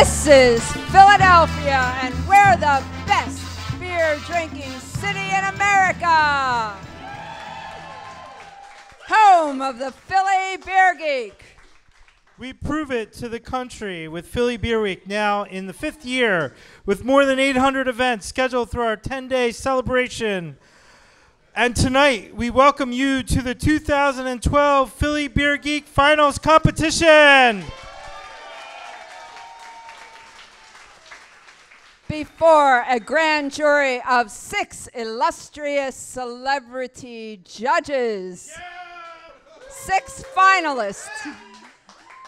This is Philadelphia, and we're the best beer drinking city in America. Home of the Philly Beer Geek. We prove it to the country with Philly Beer Week, now in the 5th year, with more than 800 events scheduled through our 10-day celebration. And tonight, we welcome you to the 2012 Philly Beer Geek Finals Competition. Before a grand jury of 6 illustrious celebrity judges, 6 finalists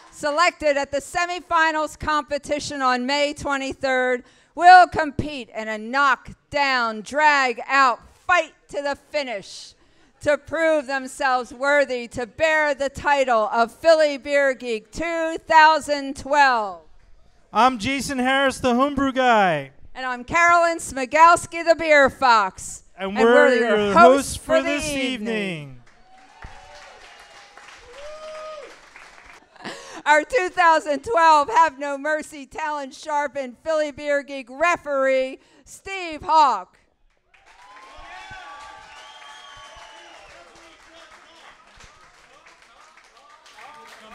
selected at the semifinals competition on May 23rd will compete in a knockdown, drag-out fight to the finish to prove themselves worthy to bear the title of Philly Beer Geek 2012. I'm Jason Harris, the homebrew guy. And I'm Carolyn Smigalski, the beer fox. And we're your hosts for this evening. Our 2012 Have No Mercy Talent Sharpened Philly Beer Geek referee, Steve Hawk.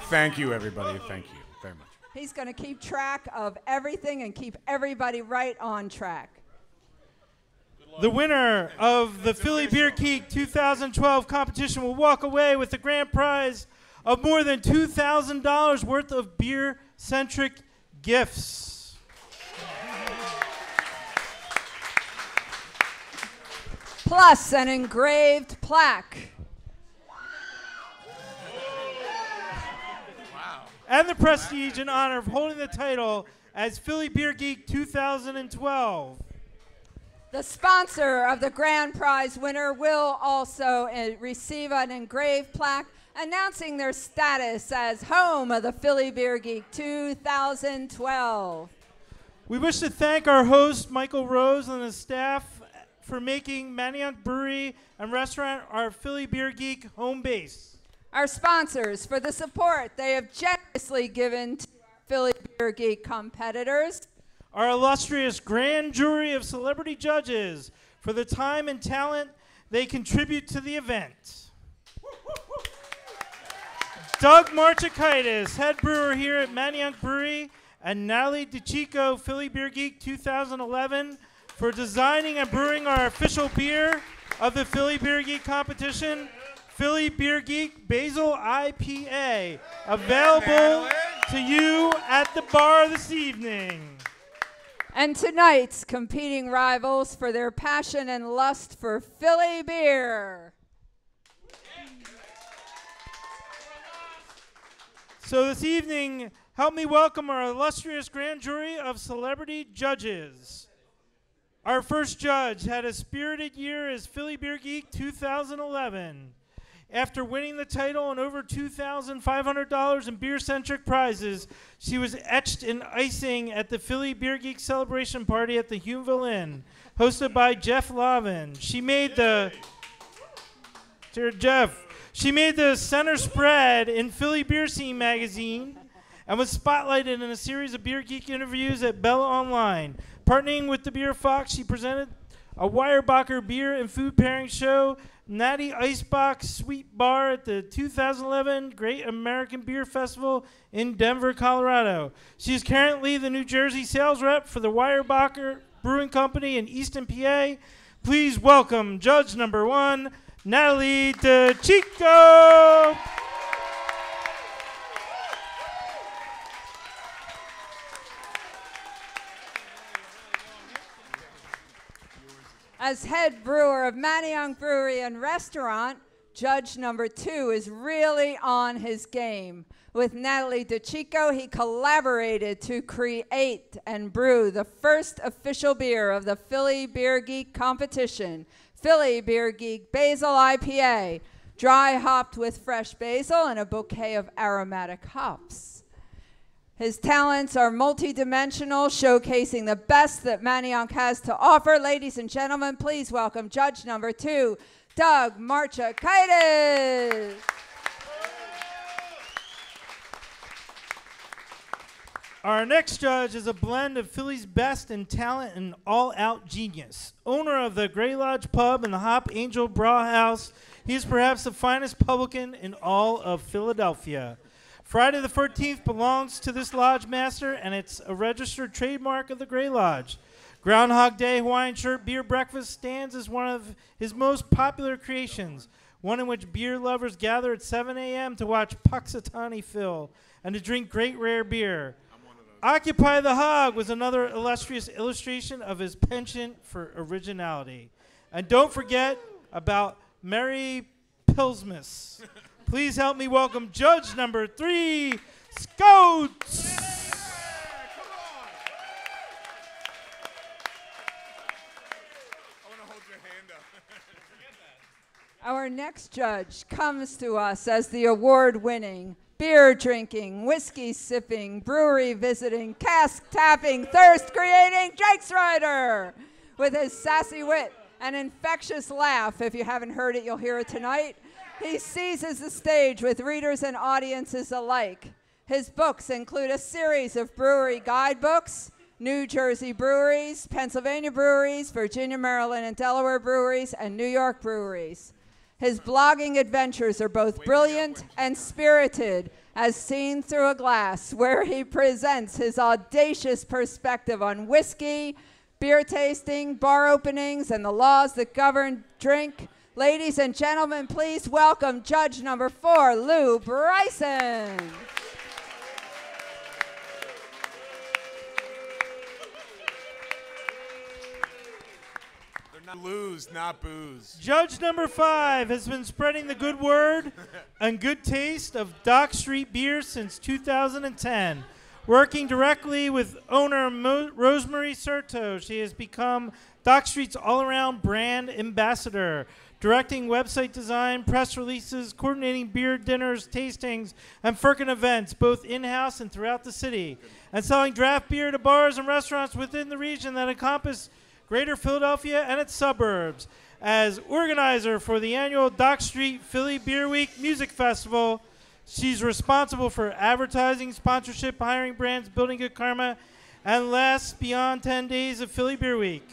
Thank you, everybody. Thank you very much. He's going to keep track of everything and keep everybody right on track. The winner of the Philly Beer Geek 2012 competition will walk away with the grand prize of more than $2,000 worth of beer-centric gifts. Plus an engraved plaque. And the prestige and honor of holding the title as Philly Beer Geek 2012. The sponsor of the grand prize winner will also receive an engraved plaque announcing their status as home of the Philly Beer Geek 2012. We wish to thank our host, Michael Rose, and his staff for making Manioc Brewery and Restaurant our Philly Beer Geek home base. Our sponsors for the support they have generously given to our Philly Beer Geek competitors. Our illustrious grand jury of celebrity judges for the time and talent they contribute to the event. Doug Marchakaitis, head brewer here at Manioc Brewery, and Natalie DeChico, Philly Beer Geek 2011, for designing and brewing our official beer of the Philly Beer Geek competition, Philly Beer Geek Basil IPA, available to you at the bar this evening. And tonight's competing rivals for their passion and lust for Philly beer. So this evening, help me welcome our illustrious grand jury of celebrity judges. Our first judge had a spirited year as Philly Beer Geek 2011. After winning the title and over $2,500 in beer-centric prizes, she was etched in icing at the Philly Beer Geek celebration party at the Humeville Inn, hosted by Jeff Lavin. She made the center spread in Philly Beer Scene magazine and was spotlighted in a series of Beer Geek interviews at Bella Online. Partnering with the Beer Fox, she presented a Weyerbacher beer and food pairing show, Natty Icebox Sweet Bar at the 2011 Great American Beer Festival in Denver, Colorado. She is currently the New Jersey sales rep for the Weyerbacher Brewing Company in Easton, PA. Please welcome judge number 1, Natalie DeChico. As head brewer of Manioc Brewery and Restaurant, judge number 2 is really on his game. With Natalie DeChico, he collaborated to create and brew the first official beer of the Philly Beer Geek competition, Philly Beer Geek Basil IPA, dry hopped with fresh basil and a bouquet of aromatic hops. His talents are multidimensional, showcasing the best that Manioc has to offer. Ladies and gentlemen, please welcome judge number 2, Doug Marchakaitis. Our next judge is a blend of Philly's best in talent and all-out genius. Owner of the Grey Lodge Pub and the Hop Angel Braw House, he is perhaps the finest publican in all of Philadelphia. Friday the 13th belongs to this lodge master, and it's a registered trademark of the Grey Lodge. Groundhog Day Hawaiian Shirt Beer Breakfast stands as one of his most popular creations, one in which beer lovers gather at 7 a.m. to watch Puxatawny Phil and to drink great rare beer. Occupy the Hog was another illustrious illustration of his penchant for originality. And don't forget about Merry Pilsmas. Please help me welcome judge number 3, Scouts. Our next judge comes to us as the award-winning, beer-drinking, whiskey-sipping, brewery-visiting, cask-tapping, thirst-creating Jake Strider. With his sassy wit and infectious laugh, if you haven't heard it, you'll hear it tonight, he seizes the stage with readers and audiences alike. His books include a series of brewery guidebooks, New Jersey breweries, Pennsylvania breweries, Virginia, Maryland, and Delaware breweries, and New York breweries. His blogging adventures are both brilliant and spirited, as seen through a glass, where he presents his audacious perspective on whiskey, beer tasting, bar openings, and the laws that govern drink. Ladies and gentlemen, please welcome judge number 4, Lou Bryson. Lose, not booze. Judge number 5 has been spreading the good word and good taste of Dock Street beer since 2010. Working directly with owner Rosemary Serto, she has become Dock Street's all-around brand ambassador, directing website design, press releases, coordinating beer dinners, tastings, and Firkin events, both in-house and throughout the city, and selling draft beer to bars and restaurants within the region that encompass Greater Philadelphia and its suburbs. As organizer for the annual Dock Street Philly Beer Week Music Festival, she's responsible for advertising, sponsorship, hiring brands, building good karma, and lasts beyond 10 days of Philly Beer Week.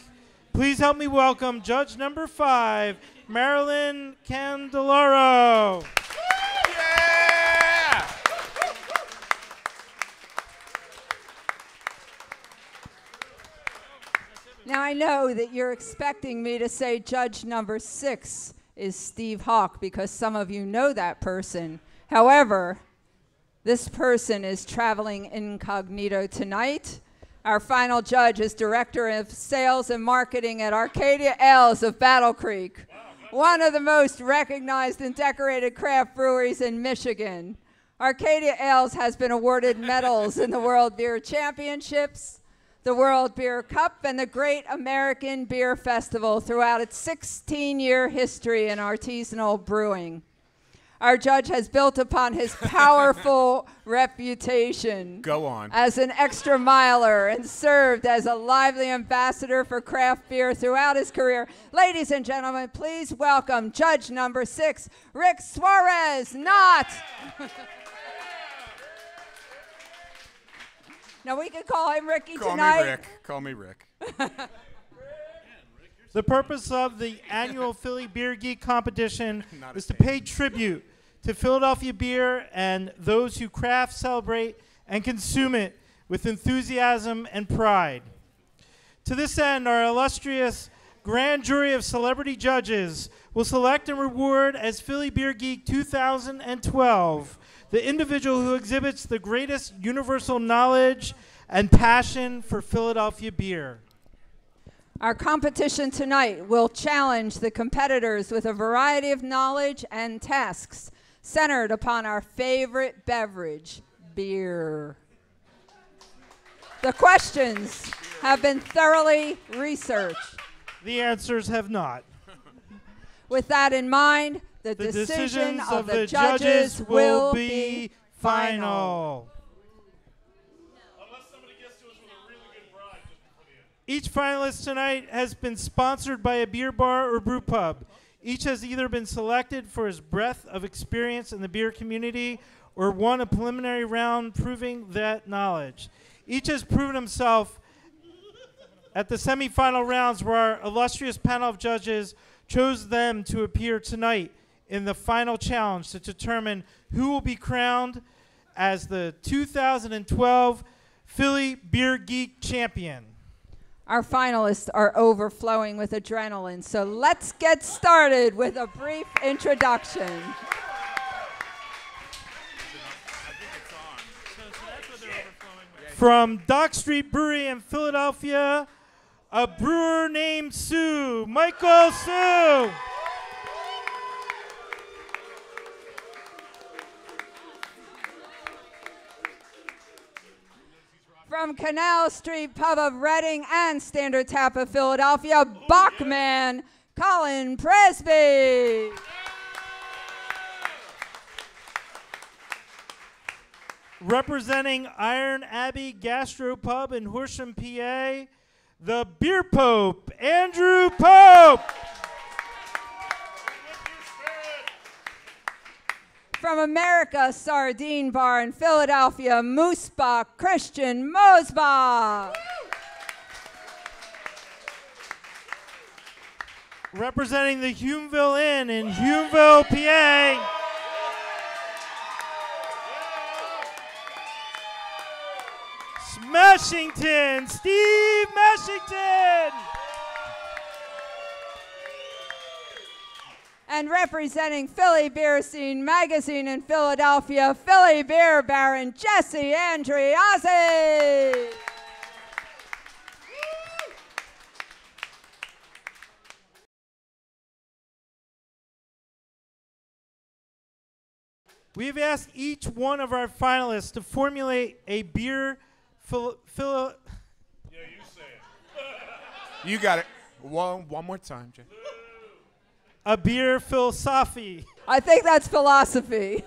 Please help me welcome judge number 5, Marilyn Candelaro. Yeah! Now, I know that you're expecting me to say judge number 6 is Steve Hawk, because some of you know that person. However, this person is traveling incognito tonight. Our final judge is Director of Sales and Marketing at Arcadia Ales of Battle Creek, one of the most recognized and decorated craft breweries in Michigan. Arcadia Ales has been awarded medals in the World Beer Championships, the World Beer Cup, and the Great American Beer Festival throughout its 16-year history in artisanal brewing. Our judge has built upon his powerful reputation Go on. as an extra miler and served as a lively ambassador for craft beer throughout his career. Ladies and gentlemen, please welcome judge number 6, Rick Suarez, not... Now, we could call him Ricky tonight. Call me Rick. The purpose of the annual Philly Beer Geek competition is to pay tribute to Philadelphia beer and those who craft, celebrate, and consume it with enthusiasm and pride. To this end, our illustrious grand jury of celebrity judges will select and reward as Philly Beer Geek 2012 the individual who exhibits the greatest universal knowledge and passion for Philadelphia beer. Our competition tonight will challenge the competitors with a variety of knowledge and tasks centered upon our favorite beverage, beer. The questions have been thoroughly researched. The answers have not. With that in mind, the decision of the judges will be final. Unless somebody gets to us with a really good bribe just before the end. Each finalist tonight has been sponsored by a beer bar or brew pub. Each has either been selected for his breadth of experience in the beer community or won a preliminary round proving that knowledge. Each has proven himself at the semifinal rounds, where our illustrious panel of judges chose them to appear tonight in the final challenge to determine who will be crowned as the 2012 Philly Beer Geek champion. Our finalists are overflowing with adrenaline, so let's get started with a brief introduction. From Dock Street Brewery in Philadelphia, a brewer named Sue, Michael Sue. From Canal Street Pub of Reading and Standard Tap of Philadelphia, Bachman, Colin Presby. Representing Iron Abbey Gastropub in Horsham, PA, the Beer Pope, Andrew Pope. From America Sardine Bar in Philadelphia, Moosebach, Christian Mosbach. Representing the Humeville Inn in Humeville, PA, Mashington, Steve Mashington. And representing Philly Beer Scene Magazine in Philadelphia, Philly Beer Baron Jesse Andriazzi. We've asked each one of our finalists to formulate a beer Yeah, you say it. You got it. One more time, Jay. a beer philosophy. I think that's philosophy.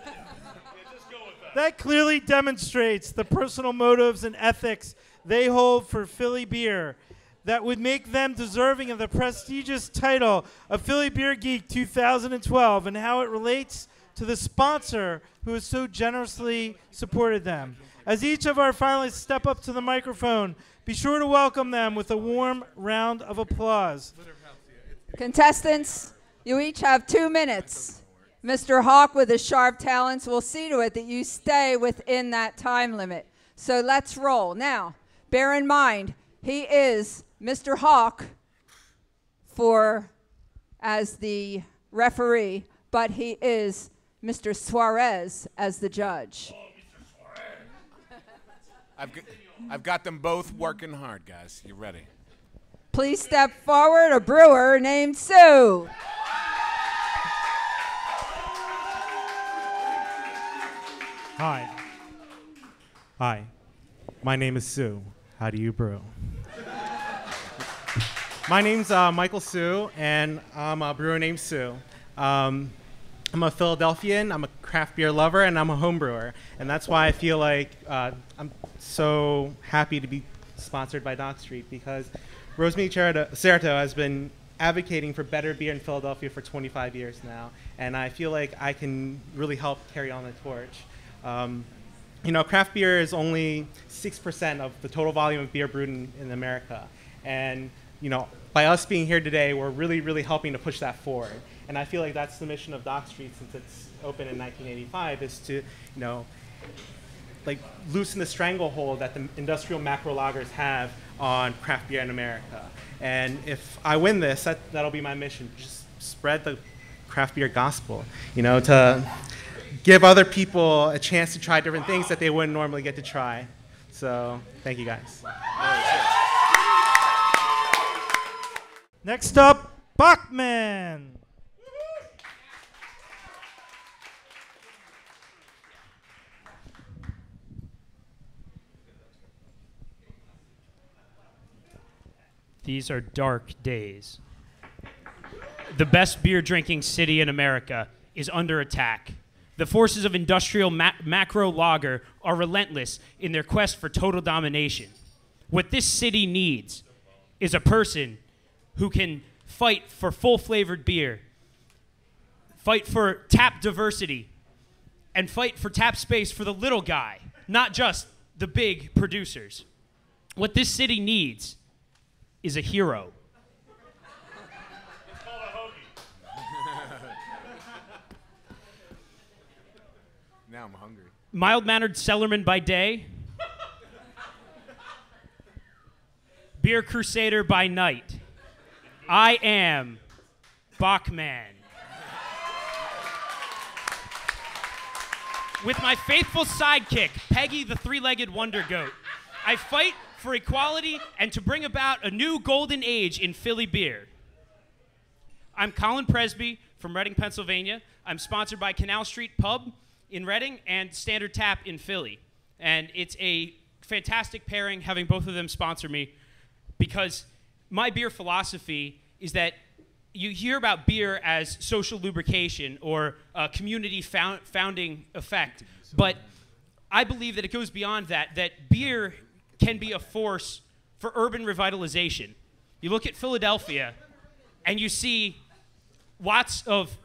That clearly demonstrates the personal motives and ethics they hold for Philly beer that would make them deserving of the prestigious title of Philly Beer Geek 2012, and how it relates to the sponsor who has so generously supported them. As each of our finalists step up to the microphone, be sure to welcome them with a warm round of applause. Contestants, you each have 2 minutes. Mr. Hawk, with his sharp talents, will see to it that you stay within that time limit. So let's roll. Now, bear in mind, he is Mr. Hawk as the referee, but he is Mr. Suarez as the judge. I've got them both working hard, guys. You ready? Please step forward, a brewer named Sue. Hi. Hi. My name is Sue. How do you brew? My name's Michael Sue, and I'm a brewer named Sue. I'm a Philadelphian, I'm a craft beer lover, and I'm a home brewer. And that's why I feel like I'm so happy to be sponsored by Dock Street, because Rosemary Certo has been advocating for better beer in Philadelphia for 25 years now. And I feel like I can really help carry on the torch. You know, craft beer is only 6% of the total volume of beer brewed in America. And, you know, by us being here today, we're really, really helping to push that forward. And I feel like that's the mission of Dock Street since it's opened in 1985, is to, you know, like loosen the stranglehold that the industrial macro lagers have on craft beer in America. And if I win this, that'll be my mission, just spread the craft beer gospel, you know, to give other people a chance to try different things that they wouldn't normally get to try. So, thank you guys. Next up, Bachman. These are dark days. The best beer drinking city in America is under attack. The forces of industrial macro lager are relentless in their quest for total domination. What this city needs is a person who can fight for full-flavored beer, fight for tap diversity, and fight for tap space for the little guy, not just the big producers. What this city needs is a hero. It's called a hoagie. Now I'm hungry. Mild-mannered cellarman by day. Beer crusader by night. I am Bachman. With my faithful sidekick, Peggy the three-legged wonder goat, I fight for equality and to bring about a new golden age in Philly beer. I'm Colin Presby from Reading, Pennsylvania. I'm sponsored by Canal Street Pub in Reading and Standard Tap in Philly. And it's a fantastic pairing having both of them sponsor me because my beer philosophy is that you hear about beer as social lubrication or a community founding effect, but I believe that it goes beyond that, that beer can be a force for urban revitalization. You look at Philadelphia and you see lots of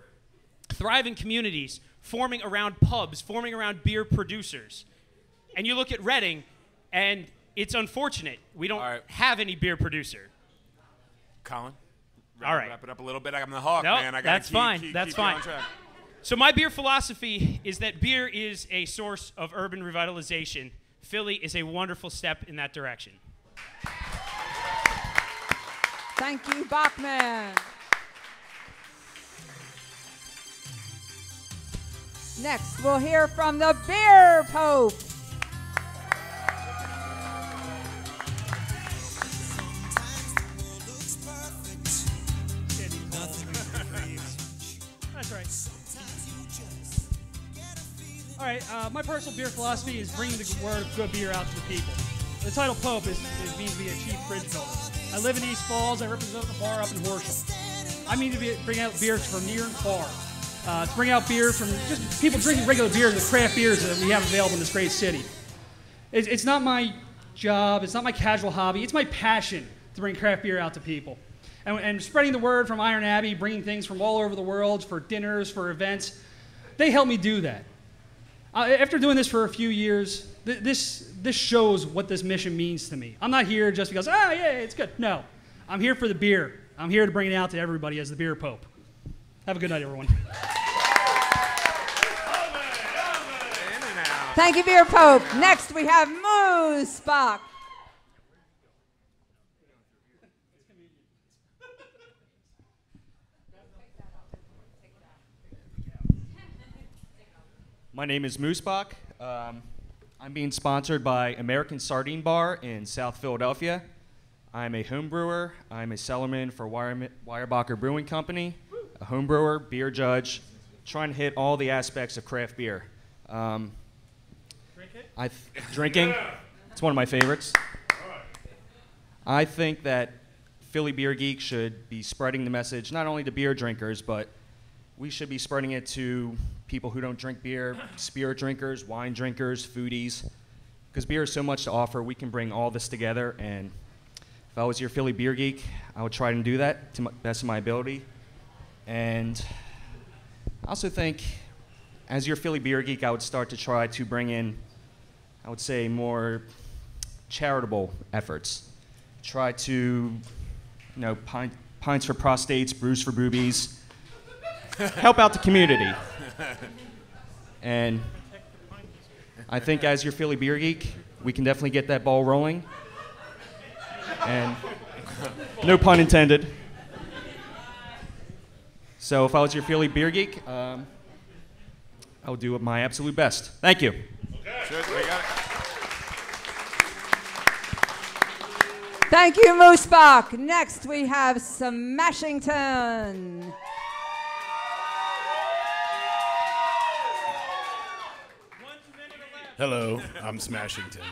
thriving communities forming around pubs, forming around beer producers. And you look at Reading and it's unfortunate. We don't have any beer producer. Colin? All right. Wrap it up a little bit. I'm the hawk, Nope, man. I that's fine. keep That's you fine. on track. So my beer philosophy is that beer is a source of urban revitalization. Philly is a wonderful step in that direction. Thank you, Bachman. Next, we'll hear from the Beer Pope. That's right. All right, my personal beer philosophy is bringing the word of good beer out to the people. The title Pope means to be a chief bridge builder. I live in East Falls. I represent the bar up in Horsham. I mean to bring out beers from near and far. To bring out beer from just people drinking regular beer and the craft beers that we have available in this great city. It's not my job. It's not my casual hobby. It's my passion to bring craft beer out to people. And spreading the word from Iron Abbey, bringing things from all over the world for dinners, for events, they help me do that. After doing this for a few years, this shows what this mission means to me. I'm not here just because, yeah, it's good. No, I'm here for the beer. I'm here to bring it out to everybody as the Beer Pope. Have a good night, everyone. Thank you, Beer Pope. Next, we have Moose Bach. My name is Moose Bach. I'm being sponsored by American Sardine Bar in South Philadelphia. I'm a home brewer. I'm a cellarman for Weyerbacher Brewing Company, a home brewer, beer judge, trying to hit all the aspects of craft beer. Drinking, it's one of my favorites. I think that Philly Beer Geek should be spreading the message not only to beer drinkers, but we should be spreading it to people who don't drink beer, spirit drinkers, wine drinkers, foodies, because beer has so much to offer. We can bring all this together, and if I was your Philly Beer Geek, I would try to do that to the best of my ability. And I also think, as your Philly Beer Geek, I would start to try to bring in, I would say, more charitable efforts. Try to, pints for prostates, brews for boobies, help out the community. And I think as your Philly Beer Geek, we can definitely get that ball rolling. And no pun intended. So if I was your Philly Beer Geek, I would do my absolute best. Thank you. Thank you, Moose Bach. Next, we have Smashington. Hello, I'm Smashington.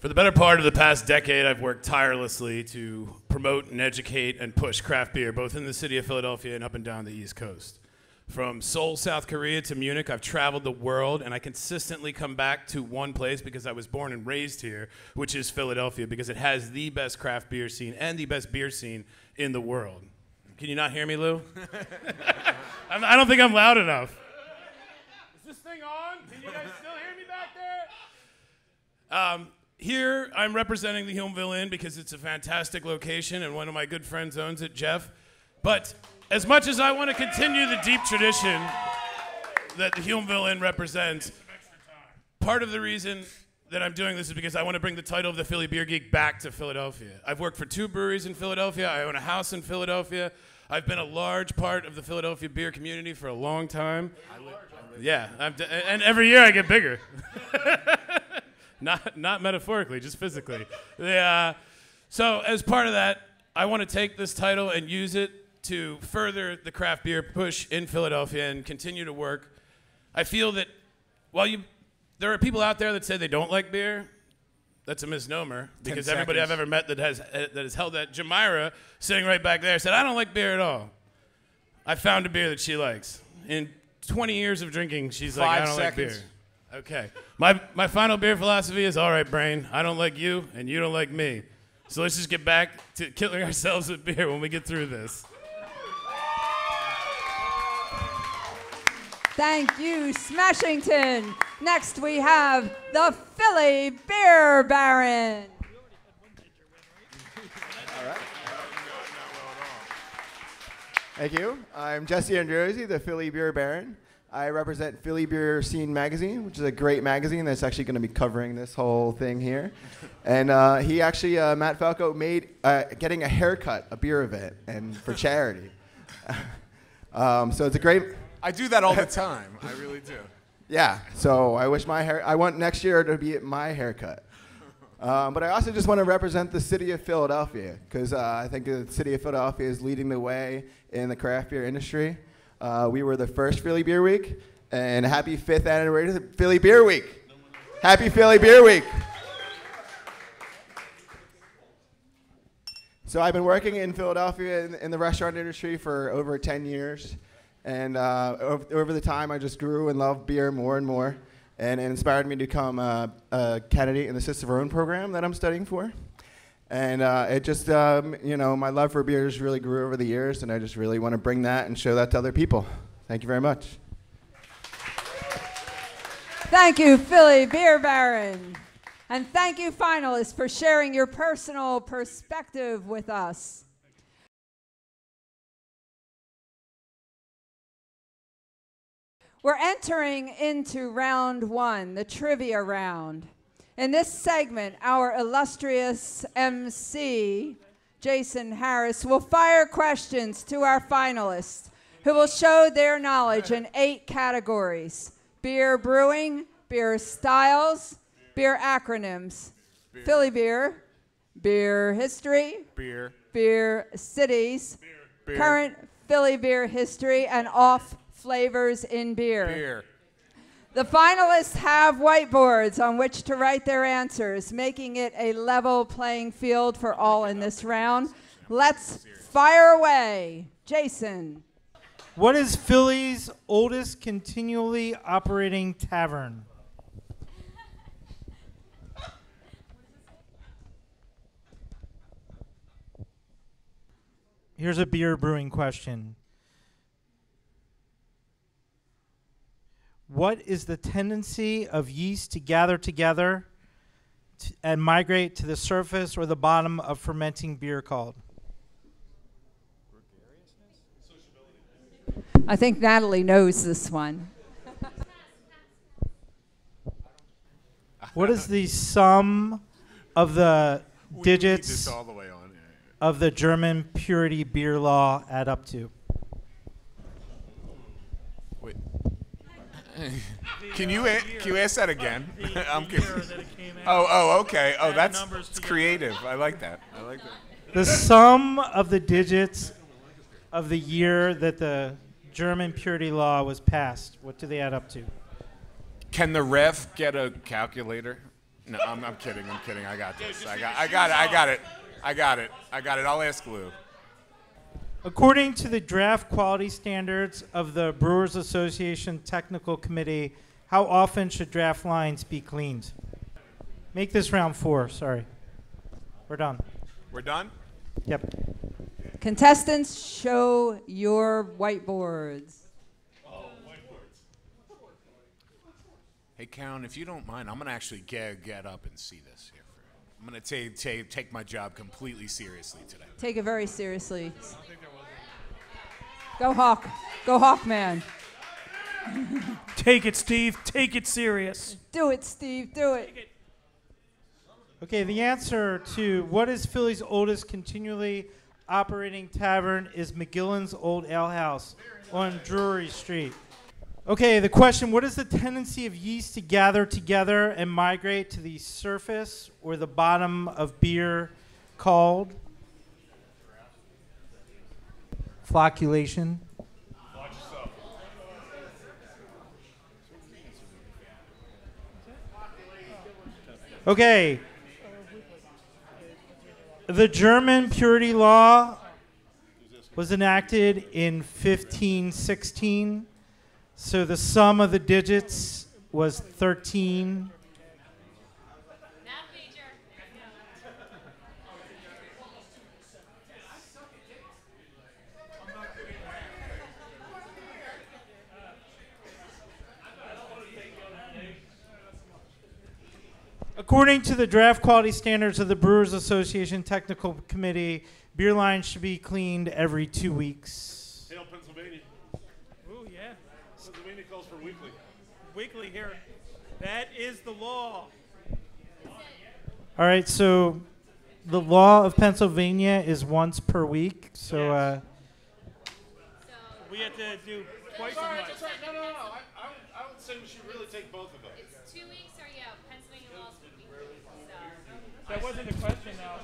For the better part of the past decade, I've worked tirelessly to promote and educate and push craft beer, both in the city of Philadelphia and up and down the East Coast. From Seoul, South Korea to Munich, I've traveled the world, and I consistently come back to one place because I was born and raised here, which is Philadelphia, because it has the best craft beer scene and the best beer scene in the world. Can you not hear me, Lou? I don't think I'm loud enough. Is this thing on? Can you guys still hear me back there? here I'm representing the Hume'ville Inn because it's a fantastic location and one of my good friends owns it, Jeff. But as much as I want to continue the deep tradition that the Hume'ville Inn represents, part of the reason that I'm doing this is because I want to bring the title of the Philly Beer Geek back to Philadelphia. I've worked for 2 breweries in Philadelphia. I own a house in Philadelphia. I've been a large part of the Philadelphia beer community for a long time. Yeah, and every year I get bigger. Not metaphorically, just physically. Yeah. So as part of that, I want to take this title and use it to further the craft beer push in Philadelphia and continue to work. I feel that while there are people out there that say they don't like beer, that's a misnomer, because everybody I've ever met that has held that, Jamira, sitting right back there, said, I don't like beer at all. I found a beer that she likes. In 20 years of drinking, she's like, I don't like beer. Okay. My final beer philosophy is, all right, brain, I don't like you, and you don't like me. So let's just get back to killing ourselves with beer when we get through this. Thank you, Smashington. Next, we have the Philly Beer Baron. All right. Thank you. I'm Jesse Andriosi, the Philly Beer Baron. I represent Philly Beer Scene magazine, which is a great magazine that's actually going to be covering this whole thing here. And he actually, Matt Falco, made getting a haircut a beer event and for charity. So it's a great. I do that all the time. I really do. Yeah. So I wish I want next year to be my haircut. But I also just want to represent the city of Philadelphia because I think the city of Philadelphia is leading the way in the craft beer industry. We were the first Philly Beer Week, and happy 5th anniversary of Philly Beer Week. Happy Philly Beer Week. So I've been working in Philadelphia in the restaurant industry for over 10 years. And over the time, I just grew and loved beer more and more. And it inspired me to become a candidate in the Sister of Our Own program that I'm studying for. And it just, my love for beers really grew over the years, and I just really want to bring that and show that to other people. Thank you very much. Thank you, Philly Beer Baron. And thank you, finalists, for sharing your personal perspective with us. We're entering into round 1, the trivia round. In this segment, our illustrious MC, Jason Harris, will fire questions to our finalists, who will show their knowledge in 8 categories: beer brewing, beer styles, beer acronyms, Philly beer, beer history, beer cities, current Philly beer history, and off flavors in beer. The finalists have whiteboards on which to write their answers, making it a level playing field for all in this round. Let's fire away. Jason. What is Philly's oldest continually operating tavern? Here's a beer brewing question. What is the tendency of yeast to gather together and migrate to the surface or the bottom of fermenting beer called? I think Natalie knows this one. What is the sum of the digits all the way on. of the German purity beer law add up to? Wait. Can you ask that again? I'm kidding. Okay. Oh, that's creative. I like that. The sum of the digits of the year that the German purity law was passed. What do they add up to? Can the ref get a calculator? No, I'm kidding. I got this. I got it. I'll ask Lou. According to the draft quality standards of the Brewers Association Technical Committee, how often should draft lines be cleaned? Make this round 4, sorry. We're done. We're done? Yep. Contestants, show your whiteboards. Hey, Count, if you don't mind, I'm going to actually get up and see this here I'm going to take my job completely seriously today. Take it very seriously. Go Hawk. Go Hawkman. Take it, Steve. Take it serious. Do it, Steve. Do it. Okay, the answer to what is Philly's oldest continually operating tavern is McGillen's Old Ale House on Drury Street. Okay, the question, what is the tendency of yeast to gather together and migrate to the surface or the bottom of beer called? Flocculation. Okay. The German purity law was enacted in 1516. So the sum of the digits was 13. According to the draft quality standards of the Brewers Association Technical Committee, beer lines should be cleaned every 2 weeks. Hail, Pennsylvania. Oh, yeah. Pennsylvania calls for weekly. Weekly here. That is the law. All right, so the law of Pennsylvania is once per week. So we have to do twice as much. No. I would say we should really take both of them. It's 2 weeks or Pennsylvania laws would be weekly. that wasn't the question, though.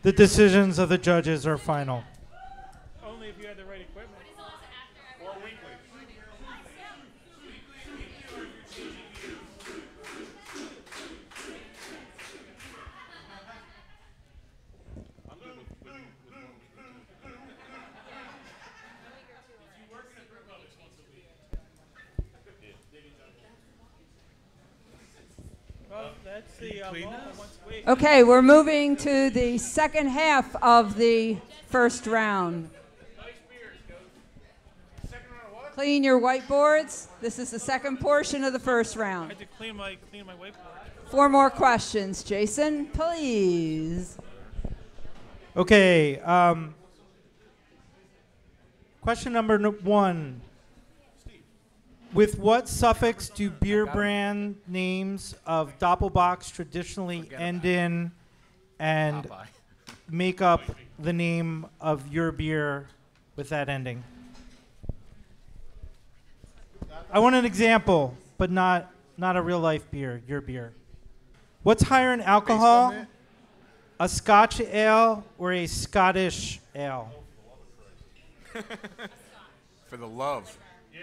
The decisions of the judges are final. Only if you had the right equipment. Or weekly. Well, that's the law once a week. Okay, we're moving to the second half of the first round. Clean your whiteboards. This is the second portion of the first I round. had to clean my whiteboard. 4 more questions. Jason, please. Okay. Question number 1. With what suffix do beer brand names of Doppelbocks traditionally end in and make up the name of your beer with that ending? I want an example, but not a real life beer, your beer. What's higher in alcohol? A Scotch ale or a Scottish ale? For the love. Yeah.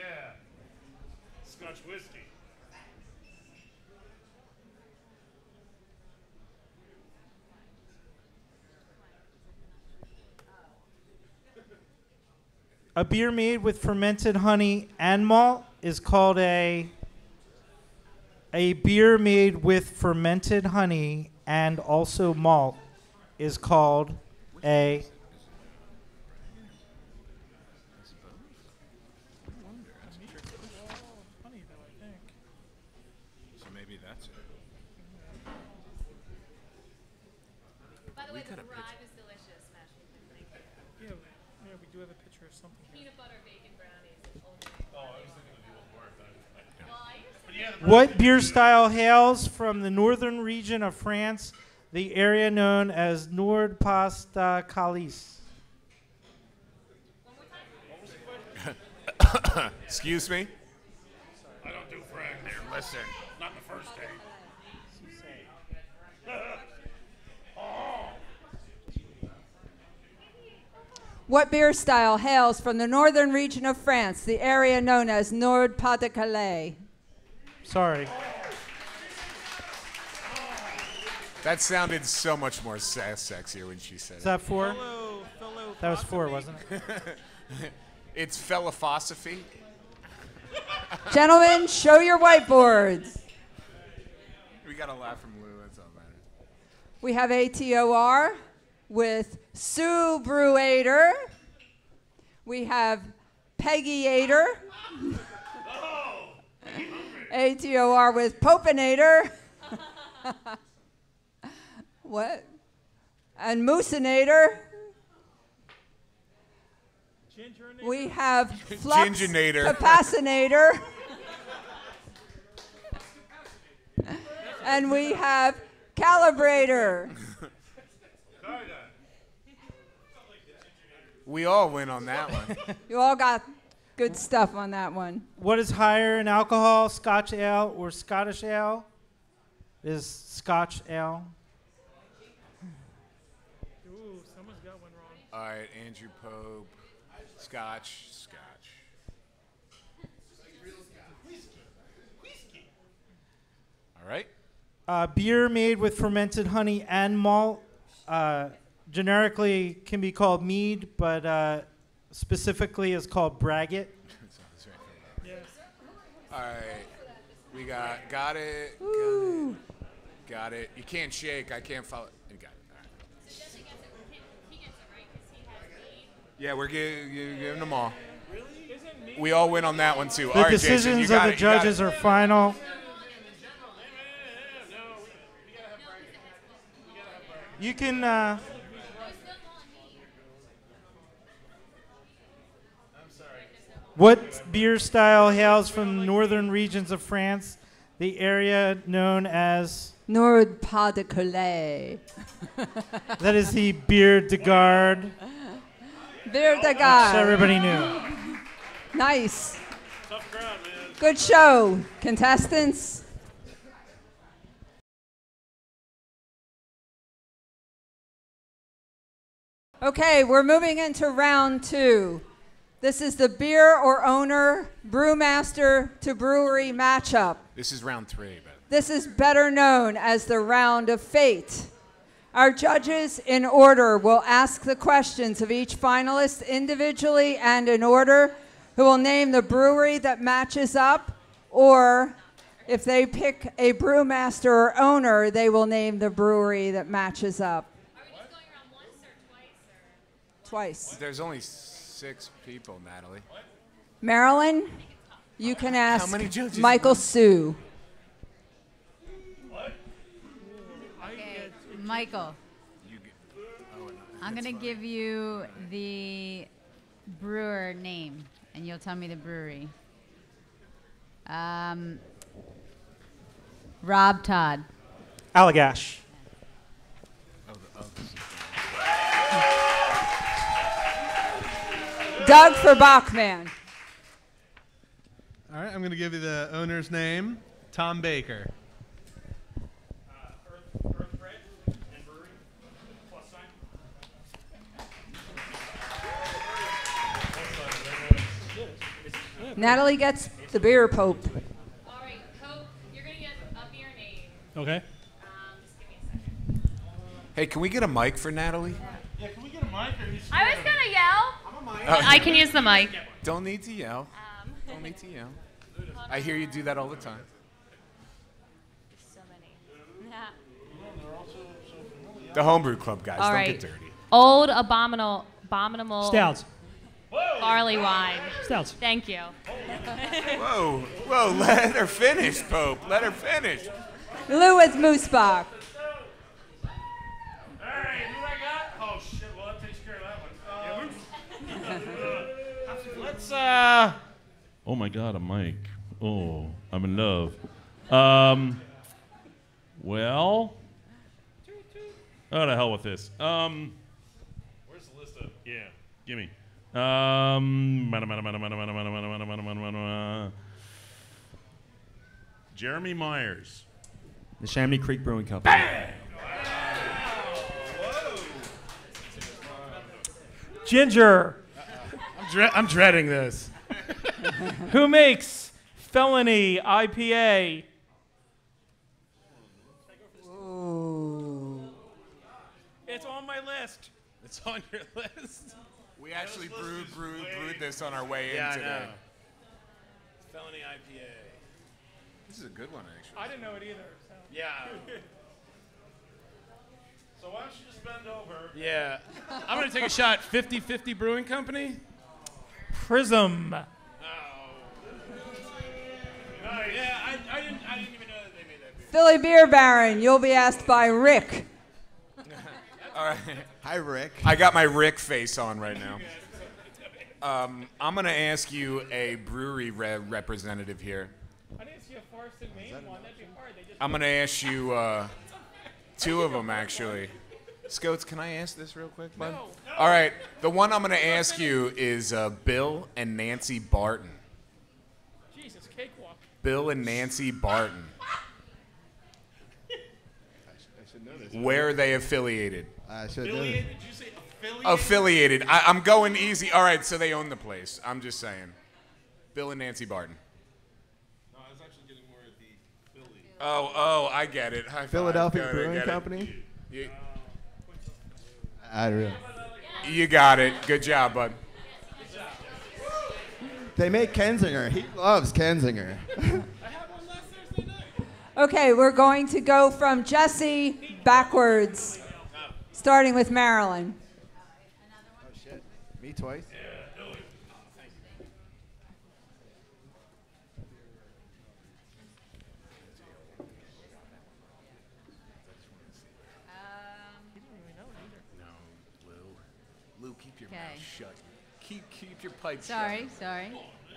Scotch whiskey. A beer made with fermented honey and malt is called a beer made with fermented honey and also malt is called a So maybe that's it. By the way, the rye is delicious, mashed potato. Yeah, we do have a picture of something. Peanut butter bacon brownies. What beer style hails from the northern region of France, the area known as Nord Pas de Calais? Excuse me? I don't do frag there. Listen. Not the first day. What beer style hails from the northern region of France, the area known as Nord Pas de Calais? Sorry. That sounded so much more sexier when she said Is it. that 4? That was 4, wasn't it? It's philosophy. Gentlemen, show your whiteboards. We got a laugh from Lou. That's all that matters. We have ATOR with Sue Brewator. We have Peggy-ator. ATOR with Popinator. What? And Moosinator. We have Flux Ginginator. Capacinator. And we have Calibrator. We all win on that one. You all got good stuff on that one. What is higher in alcohol, Scotch ale or Scottish ale? Is Scotch ale. Ooh, someone's got one wrong. All right, Andrew Pope. Scotch. All right. Beer made with fermented honey and malt. Generically can be called mead, but specifically is called braggot. All right. We got it. Got it. You can't shake. I can't follow. You got it. All right. Yeah, we're giving them all. We all win on that one, too. The decisions of the judges are final. You can. What beer style hails from northern regions of France, the area known as? Nord Pas de Calais. That is the Bière de Garde. Bière de Which Garde. everybody knew. Nice. Tough crowd, man. Good show, contestants. Okay, we're moving into round 2. This is the beer or owner, brewmaster to brewery matchup. This is round 3, but This is better known as the round of fate. Our judges, in order, will ask the questions of each finalist individually and in order, who will name the brewery that matches up, or if they pick a brewmaster or owner, they will name the brewery that matches up. Are we just going around once or Twice. there's only 6 people, Natalie. Marilyn, you can ask many judges? Michael Sue. Okay, Michael. I'm going to give you the brewer name, and you'll tell me the brewery. Rob Todd. Allagash. Doug for Bachman. All right, I'm going to give you the owner's name, Tom Baker. Natalie gets the beer pope. All right, Coke, you're going to get a beer name. Okay. Just give me a second. Hey, can we get a mic for Natalie? Yeah, can we get a mic? I was going to yell. I can use the mic. Don't need to yell. Don't need to yell. I hear you do that all the time. So many. The homebrew club guys, All don't right. get dirty. Old abominable Stouts. barley wine. Stouts. Thank you. Whoa, let her finish, Pope. Let her finish. Louis Moosebach. Oh shit! Well, that takes care of that one. Let's Oh my God, a mic. Oh, I'm in love. Well, oh, the hell with this. Where's the list of? Yeah, gimme. Jeremy Myers. The Chamonix Creek Brewing Company. Ginger. I'm dreading this. Who makes Felony IPA? It's on my list. It's on your list. We actually brewed this on our way Yeah, in I today. know. Felony IPA. This is a good one, actually. I didn't know it either. So. Yeah. So why don't you just bend over? Yeah. I'm going to take a shot. 50-50 Brewing Company? Prism. Yeah, I didn't even know that they made that Philly Beer Baron, you'll be asked by Rick. All right. Hi, Rick. I got my Rick face on right now. I'm going to ask you a brewery representative here. I'm going to ask you two of them, actually. Scotes, can I ask this real quick, bud? No. All right. The one I'm going to ask you is Bill and Nancy Barton. Jesus, cakewalk. Bill and Nancy Barton. I should know this. Where are they affiliated? I should know this. Did you say affiliated? Affiliated. I'm going easy. All right, so they own the place. I'm just saying. Bill and Nancy Barton. No, I was actually getting more at the Philly. Oh, I get it. High five. Philadelphia Got it, Brewing get it. Company? You, I really. you got it. Good job, bud. They make Kensinger. He loves Kensinger. Okay, we're going to go from Jesse backwards, starting with Marilyn. Oh, shit. Me twice? Lou, keep your Okay. mouth shut. Keep your pipe shut. Sorry.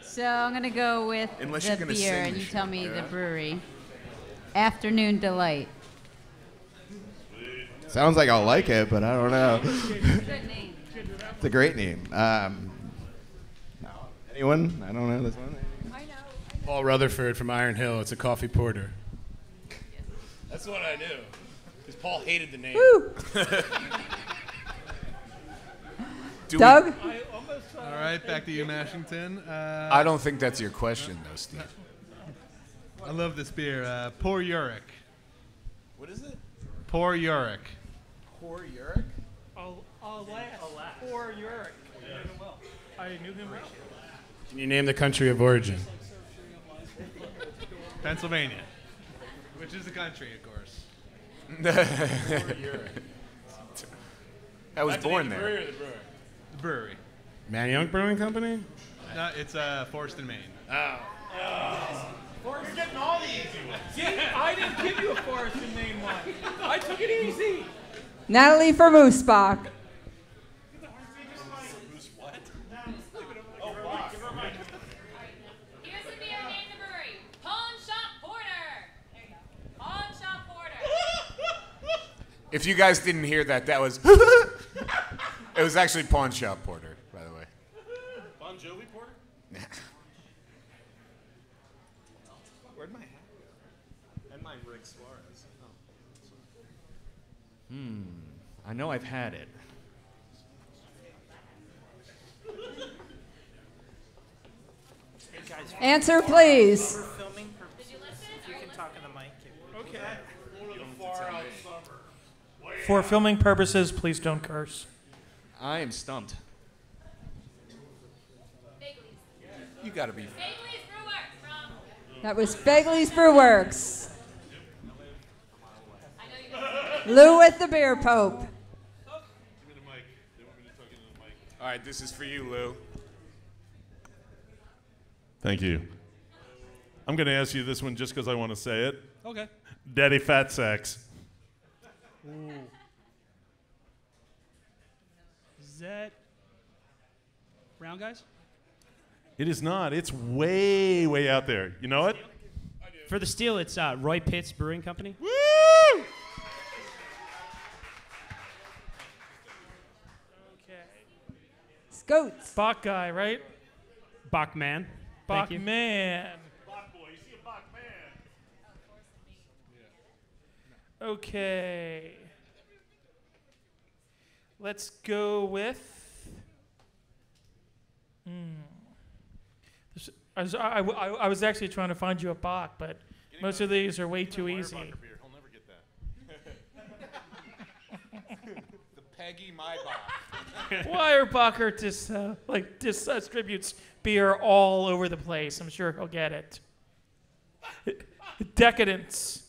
So I'm gonna go with Unless the you're gonna beer, sing and the you shit, tell me yeah? the brewery. Afternoon Delight. Sounds like I'll like it, but I don't know. Good name. It's a great name. Anyone? I don't know this one. Paul Rutherford from Iron Hill. It's a coffee porter. That's what I knew. Because Paul hated the name. Woo. Do Doug? All right, back to you, Mashington. I don't think that's your question, though, Steve. I love this beer. Poor Uric. What is it? Poor Uric. Poor Uric? Alas. Poor Uric. I knew him well. Can you name the country of origin? Pennsylvania, which is a country, of course. I was born there. Brewery or the brewer? The brewery. Man Young Brewing Company? No, it's Forest and Maine. Oh. You're getting all the easy ones. See, I didn't give you a Forest and Maine one. I took it easy. Natalie from Moosebach. Here's the beer name the brewery. Pawn Shop Porter. Pawn Shop Porter. If you guys didn't hear that, that was... It was actually Pawn Shop Porter, by the way. Bon Jovi Porter? Where'd my hat go? And my Rick Suarez. Oh. I know I've had it. Answer, please. For filming purposes, if you can talk in the mic. Okay. For filming purposes, please don't curse. I am stumped. You gotta be... Bagley's Brewworks from... That was Begley's Brewworks. Lou with the beer pope. All right, this is for you, Lou. Thank you. I'm going to ask you this one just because I want to say it. Okay. Daddy Fat Sacks. Ooh. Is that Brown Guys? It is not. It's way, way out there. You know it? For the steel, it's Roy Pitts Brewing Company. Woo! Okay. Scoats. Bach guy, right? Bachman. Bach Thank you. man. Bach boy. You see a Bach man. Okay. Let's go with. I was actually trying to find you a Bach, but most of these are way too easy. He'll never get that. The Peggy Maybach. Weyerbacher distributes beer all over the place. I'm sure he'll get it. Decadence.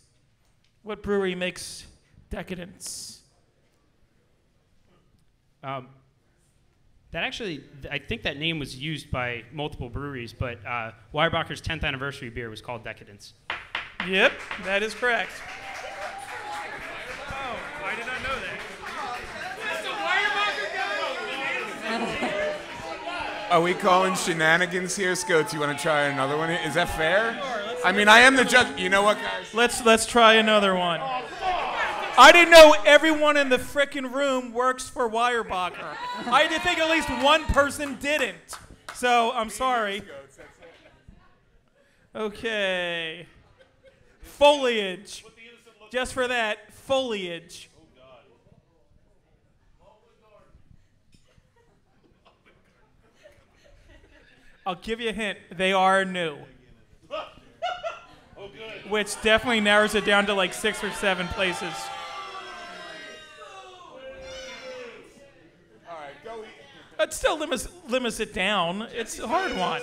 What brewery makes Decadence? That actually, I think that name was used by multiple breweries, but Weyerbacher's 10th anniversary beer was called Decadence. Yep, that is correct. Oh, I did not know that. Are we calling shenanigans here, Scots? You want to try another one? Is that fair? I mean, I am the judge. You know what, guys? Let's try another one. I didn't know everyone in the frickin' room works for Weyerbacher. I did think at least one person didn't. So I'm sorry. Okay. Foliage. Just for that, foliage. I'll give you a hint. They are new. Which definitely narrows it down to like 6 or 7 places. It still limits it down. It's a hard one.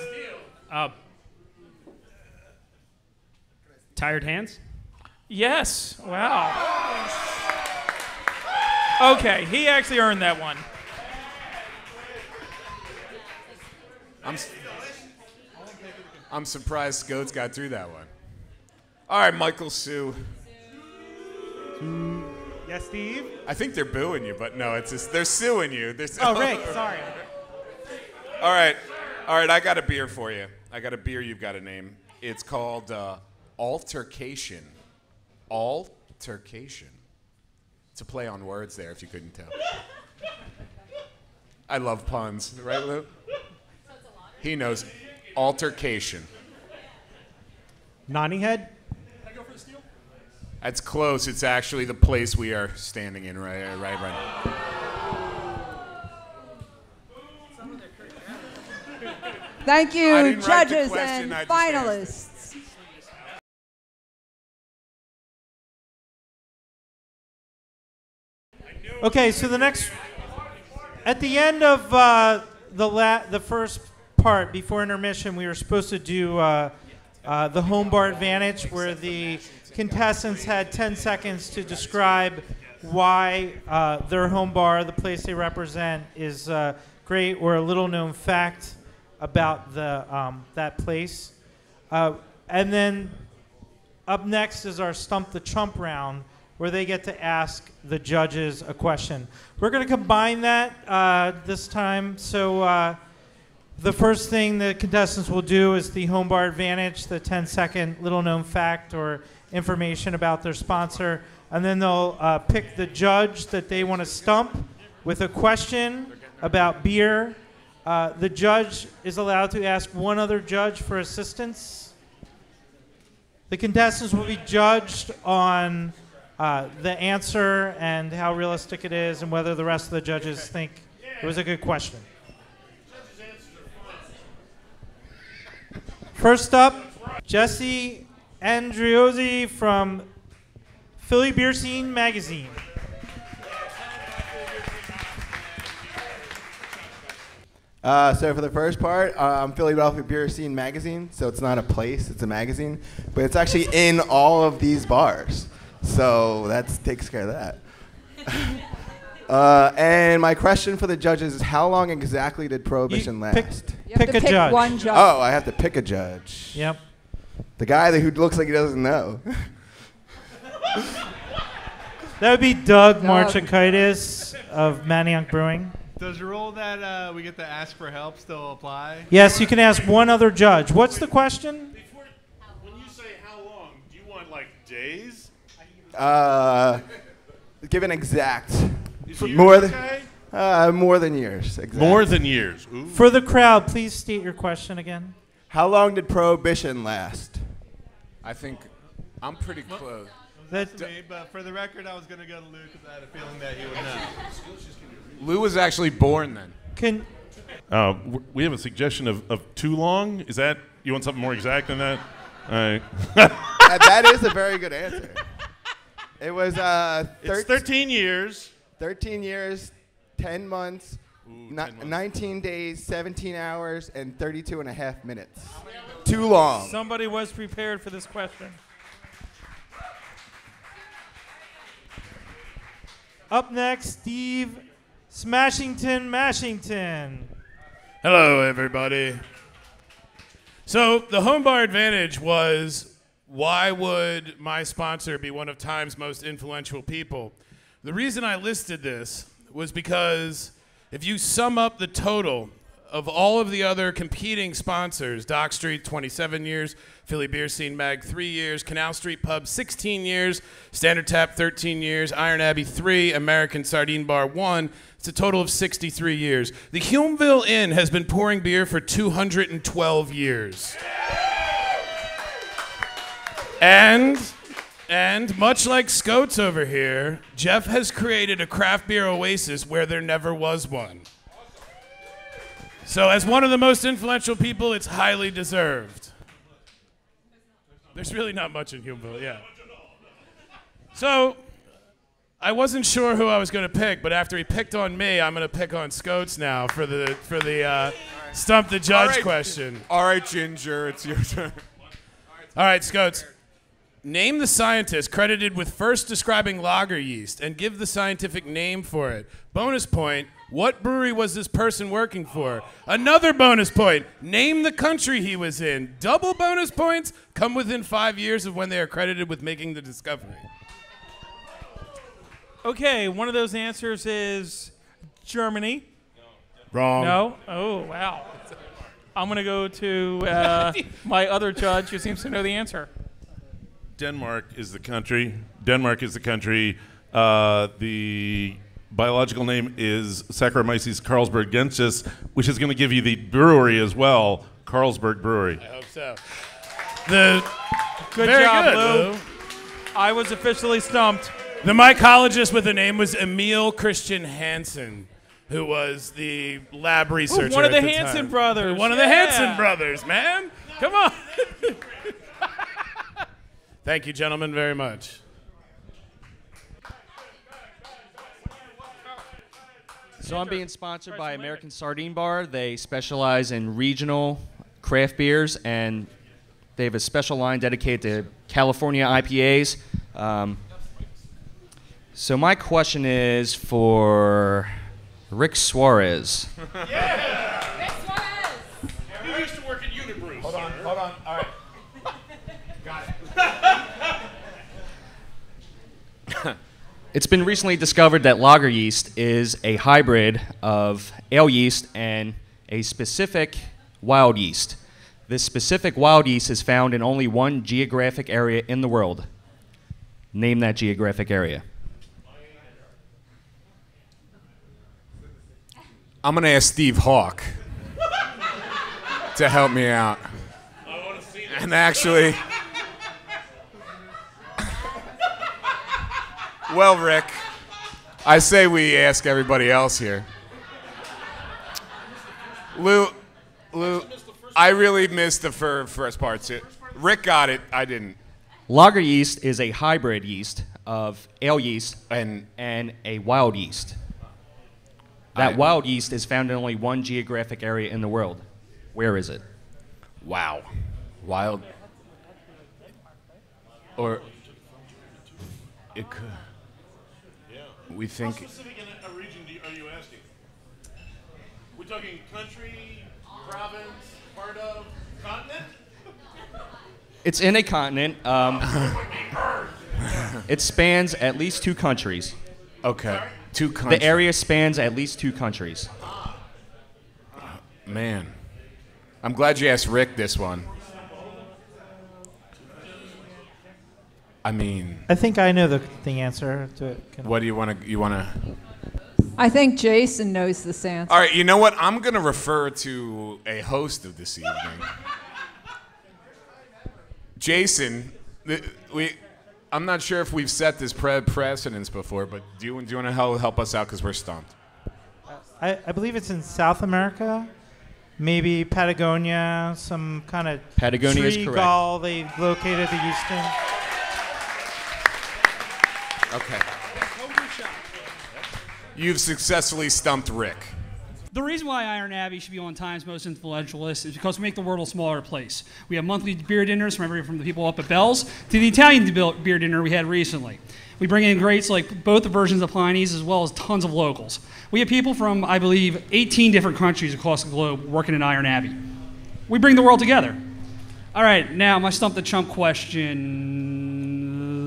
Tired hands? Yes. Wow. Okay, he actually earned that one. I'm surprised Scots got through that one. All right, Michael Sue. Yes, Steve? I think they're booing you, but no, it's just, they're suing you. Oh, Rick, sorry. All right, I got a beer for you. I got a beer you've got to name. It's called Altercation. Altercation. It's a play on words there, if you couldn't tell. I love puns, right, Lou? He knows. Altercation. Nani Head? That's close. It's actually the place we are standing in right now. Thank I you, didn't write the judges question, and I just asked finalists. Okay, so the next, at the end of the first part before intermission, we were supposed to do the home bar advantage, where the contestants had 10 seconds to describe why their home bar, the place they represent, is great, or a little known fact about that place. And then up next is our Stump the Chump round, where they get to ask the judges a question. We're going to combine that this time. So the first thing the contestants will do is the home bar advantage, the 10-second little known fact or information about their sponsor. And then they'll pick the judge that they want to stump with a question about beer. The judge is allowed to ask one other judge for assistance. The contestants will be judged on the answer and how realistic it is, and whether the rest of the judges think it was a good question. First up, Jesse Andriozzi from Philly Beer Scene magazine. So for the first part, Philadelphia Beer Scene magazine. So it's not a place, it's a magazine. But it's actually in all of these bars. So that takes care of that. And my question for the judges is, how long exactly did Prohibition last? You have to pick judge. one judge. Oh, I have to pick a judge. Yep. The guy who looks like he doesn't know. That would be Doug Marchakaitis of Manioc Brewing. Does the rule that we get to ask for help still apply? Yes, you can ask one other judge. What's the question? When you say how long, do you want like days? Give an exact. Is More years okay? More than years. Exact. More than years. Ooh. For the crowd, please state your question again. How long did Prohibition last? I think I'm pretty close. That's me, but for the record, I was going to go to Lou because I had a feeling that he would know. Lou was actually born then. We have a suggestion of too long. Is that, you want something more exact than that? All right. That is a very good answer. It was it's 13 years. 13 years, 10 months, 10 months. 19 days, 17 hours, and 32 and a half minutes. Too long. Somebody was prepared for this question. Up next, Steve Smashington Mashington. Hello, everybody. So the home bar advantage was why would my sponsor be one of Time's most influential people? The reason I listed this was because if you sum up the total of all of the other competing sponsors, Dock Street 27 years, Philly Beer Scene Mag 3 years, Canal Street Pub 16 years, Standard Tap 13 years, Iron Abbey 3, American Sardine Bar 1, it's a total of 63 years. The Humeville Inn has been pouring beer for 212 years. And much like Scoats over here, Jeff has created a craft beer oasis where there never was one. So as one of the most influential people, it's highly deserved. There's really not much in Humeville, yeah. So I wasn't sure who I was going to pick, but after he picked on me, I'm going to pick on Scoats now for the Stump the Judge question. All right, Ginger, it's your turn. All right, Scoats. Name the scientist credited with first describing lager yeast and give the scientific name for it. Bonus point, what brewery was this person working for? Another bonus point, name the country he was in. Double bonus points, come within 5 years of when they are credited with making the discovery. Okay, one of those answers is Germany. Wrong. No? Oh, wow. I'm going to go to my other judge who seems to know the answer. Denmark is the country. Denmark is the country. The biological name is Saccharomyces carlsbergensis, which is going to give you the brewery as well, Carlsberg Brewery. I hope so. Good Very job, good, Lou. I was officially stumped. The mycologist with the name was Emil Christian Hansen, who was the lab researcher. One of the at Hansen time. brothers. One of the Hansen brothers, man. Come on. Thank you, gentlemen, very much. So I'm being sponsored by American Sardine Bar. They specialize in regional craft beers, and they have a special line dedicated to California IPAs. So my question is for Rick Suarez. Yeah! Rick Suarez! He used to work at Unibrew. Hold on. All right. Got it. It's been recently discovered that lager yeast is a hybrid of ale yeast and a specific wild yeast. This specific wild yeast is found in only one geographic area in the world. Name that geographic area. I'm going to ask Steve Hawk to help me out. I want to see that. And actually, well, Rick, I say we ask everybody else here. Lou, I really missed the first part too. Rick got it, I didn't. Lager yeast is a hybrid yeast of ale yeast and a wild yeast. That wild yeast is found in only one geographic area in the world. Where is it? Wow. Wild. Or it could. We think. How specific in a region are you asking? We're talking country, province, part of, continent? It's in a continent. It spans at least 2 countries. Okay. 2 countries. The area spans at least 2 countries. Man. I'm glad you asked Rick this one. I mean, I think I know the answer to it. what do you want to I think Jason knows this answer. All right, you know what? I'm going to refer to a host of this evening. Jason, I'm not sure if we've set this precedence before, but do you want to help us out because we're stumped? I believe it's in South America, maybe Patagonia, some kind of Patagonia is tree correct. gall they located the yeast in. Okay. You've successfully stumped Rick. The reason why Iron Abbey should be on Time's most influential list is because we make the world a smaller place. We have monthly beer dinners from the people up at Bell's to the Italian beer dinner we had recently. We bring in greats like both the versions of Pliny's as well as tons of locals. We have people from, I believe, 18 different countries across the globe working in Iron Abbey. We bring the world together. All right, now my Stump the Chump question.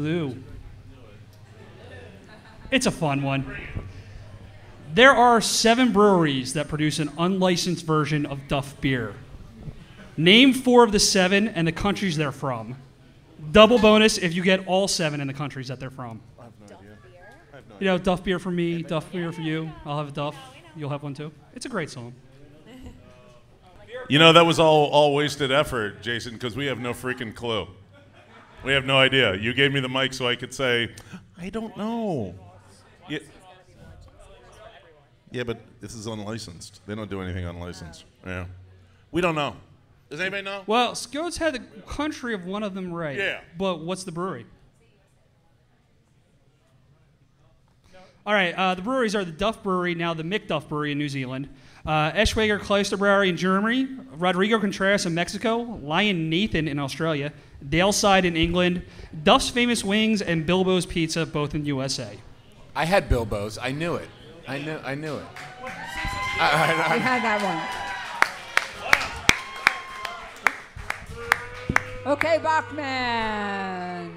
Lou. It's a fun one. There are 7 breweries that produce an unlicensed version of Duff beer. Name 4 of the 7 and the countries they're from. Double bonus if you get all 7 in the countries that they're from. I have no idea. You know, Duff beer for me, Duff beer for you. I'll have a Duff. You'll have one too. It's a great song. You know, that was all wasted effort, Jason, because we have no freaking clue. We have no idea. You gave me the mic so I could say, I don't know. Yeah, but this is unlicensed. They don't do anything unlicensed. Yeah. We don't know. Does anybody know? Well, Scots had the country of one of them right. Yeah. But what's the brewery? All right, the breweries are the Duff Brewery, now the McDuff Brewery in New Zealand, Eschweiger Kleister Brewery in Germany, Rodrigo Contreras in Mexico, Lion Nathan in Australia, Daleside in England, Duff's Famous Wings, and Bilbo's Pizza, both in USA. I had Bilbo's. I knew it. I knew it. We had that one. Okay, Bachman.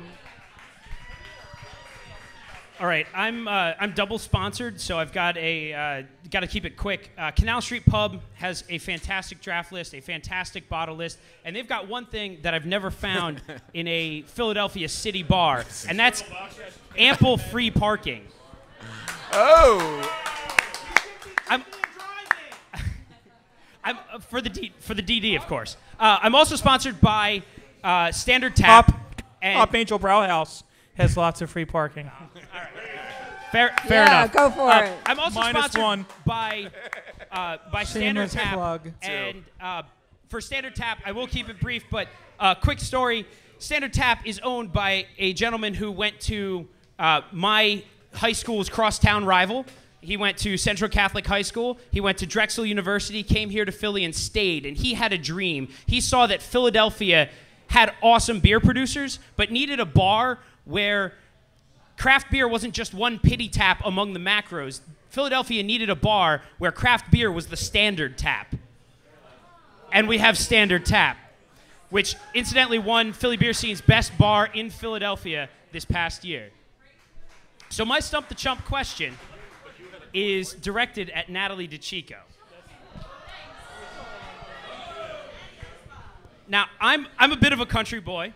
All right, I'm double sponsored, so I've got to keep it quick. Canal Street Pub has a fantastic draft list, a fantastic bottle list, and they've got one thing that I've never found in a Philadelphia city bar, and that's ample free parking. Oh. I'm for the DD, of course. I'm also sponsored by Standard Tap. Top Angel Brow House has lots of free parking. Fair Yeah, enough. go for it. I'm also sponsored by Standard Shameless Tap. plug. And for Standard Tap, I will keep it brief, but quick story. Standard Tap is owned by a gentleman who went to my high school's crosstown rival. He went to Central Catholic High School. He went to Drexel University, came here to Philly and stayed. And he had a dream. He saw that Philadelphia had awesome beer producers, but needed a bar where craft beer wasn't just one pity tap among the macros. Philadelphia needed a bar where craft beer was the standard tap. And we have Standard Tap, which incidentally won Philly Beer Scene's best bar in Philadelphia this past year. So my Stump the Chump question is directed at Natalie DeChico. Now, I'm a bit of a country boy,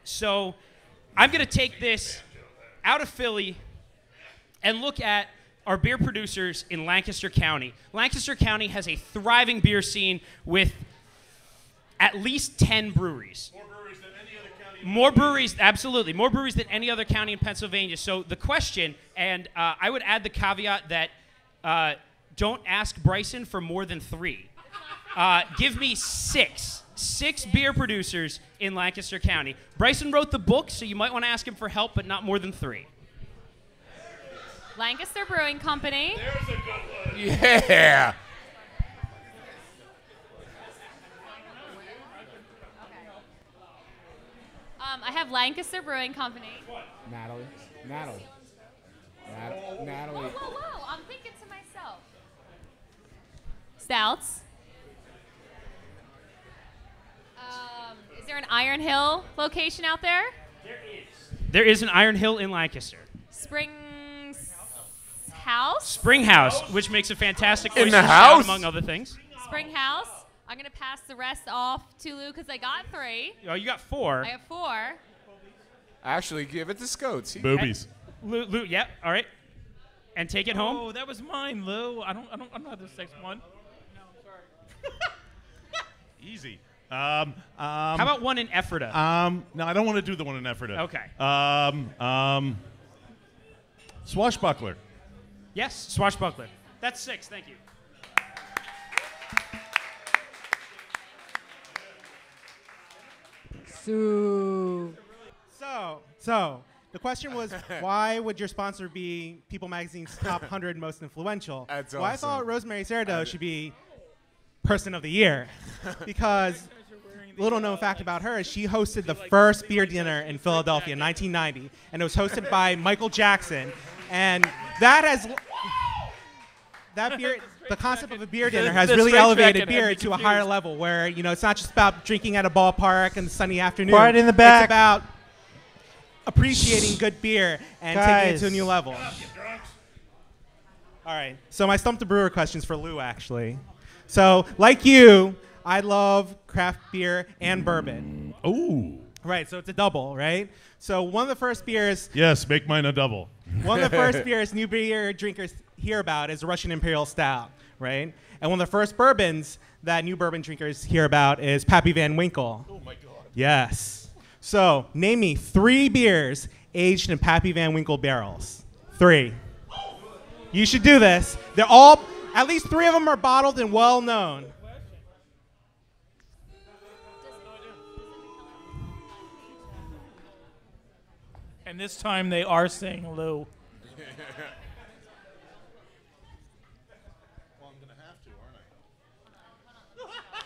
so I'm going to take this out of Philly and look at our beer producers in Lancaster County. Lancaster County has a thriving beer scene with at least 10 breweries. More breweries, absolutely. More breweries than any other county in Pennsylvania. So the question, and I would add the caveat that don't ask Bryson for more than 3. Give me 6. 6 beer producers in Lancaster County. Bryson wrote the book, so you might want to ask him for help, but not more than 3. Lancaster Brewing Company. There's a good one. Yeah. I have Lancaster Brewing Company. Natalie. Whoa, whoa, whoa. I'm thinking to myself. Stouts. Is there an Iron Hill location out there? There is an Iron Hill in Lancaster. Spring House? Spring House, which makes a fantastic In oyster the stout, house? among other things. Spring House. I'm going to pass the rest off to Lou because I got 3. Oh, you got 4. I have 4. Actually, give it to Scotes. Boobies. Lou, yeah, all right. And take it home. Oh, that was mine, Lou. I don't have the 6th one. No, I'm sorry. Easy. How about one in Ephrata? No, I don't want to do the one in Ephrata. Okay. Swashbuckler. Yes, Swashbuckler. That's 6, thank you. Sue. So the question was, why would your sponsor be People Magazine's top 100 most influential? That's well, I awesome. thought Rosemary Serdo should be Person of the Year because little known fact about her is she hosted the first beer dinner in Philadelphia in 1990, and it was hosted by Michael Jackson, and that that beer, the concept of a beer dinner has The really straight elevated jacket had beer me to a higher confused. level where, it's not just about drinking at a ballpark and the sunny afternoon. Quiet in the back. It's about appreciating good beer and taking it to a new level. All right, so my Stump the Brewer question's for Lou, actually. So, like you, I love craft beer and bourbon. Ooh. Right, so it's a double, right? So one of the first beers... Yes, make mine a double. One of the first beers new beer drinkers hear about is Russian Imperial Stout, right? And one of the first bourbons that new bourbon drinkers hear about is Pappy Van Winkle. Oh, my God. Yes. So name me 3 beers aged in Pappy Van Winkle barrels. 3. You should do this. They're all, at least 3 of them are bottled and well known. And this time they are saying Lou.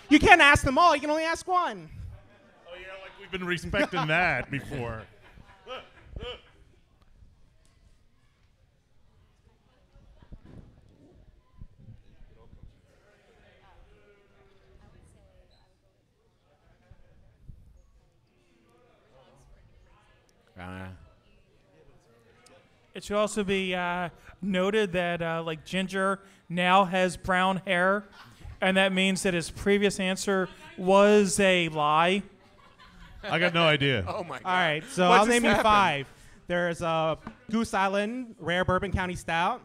You can't ask them all. You can only ask one. Oh, yeah, like we've been respecting that before. It should also be noted that like Ginger now has brown hair, and that means that his previous answer was a lie. I got no idea. Oh my God. All right, so What I'll just name you happened? 5. There's Goose Island Rare Bourbon County Stout.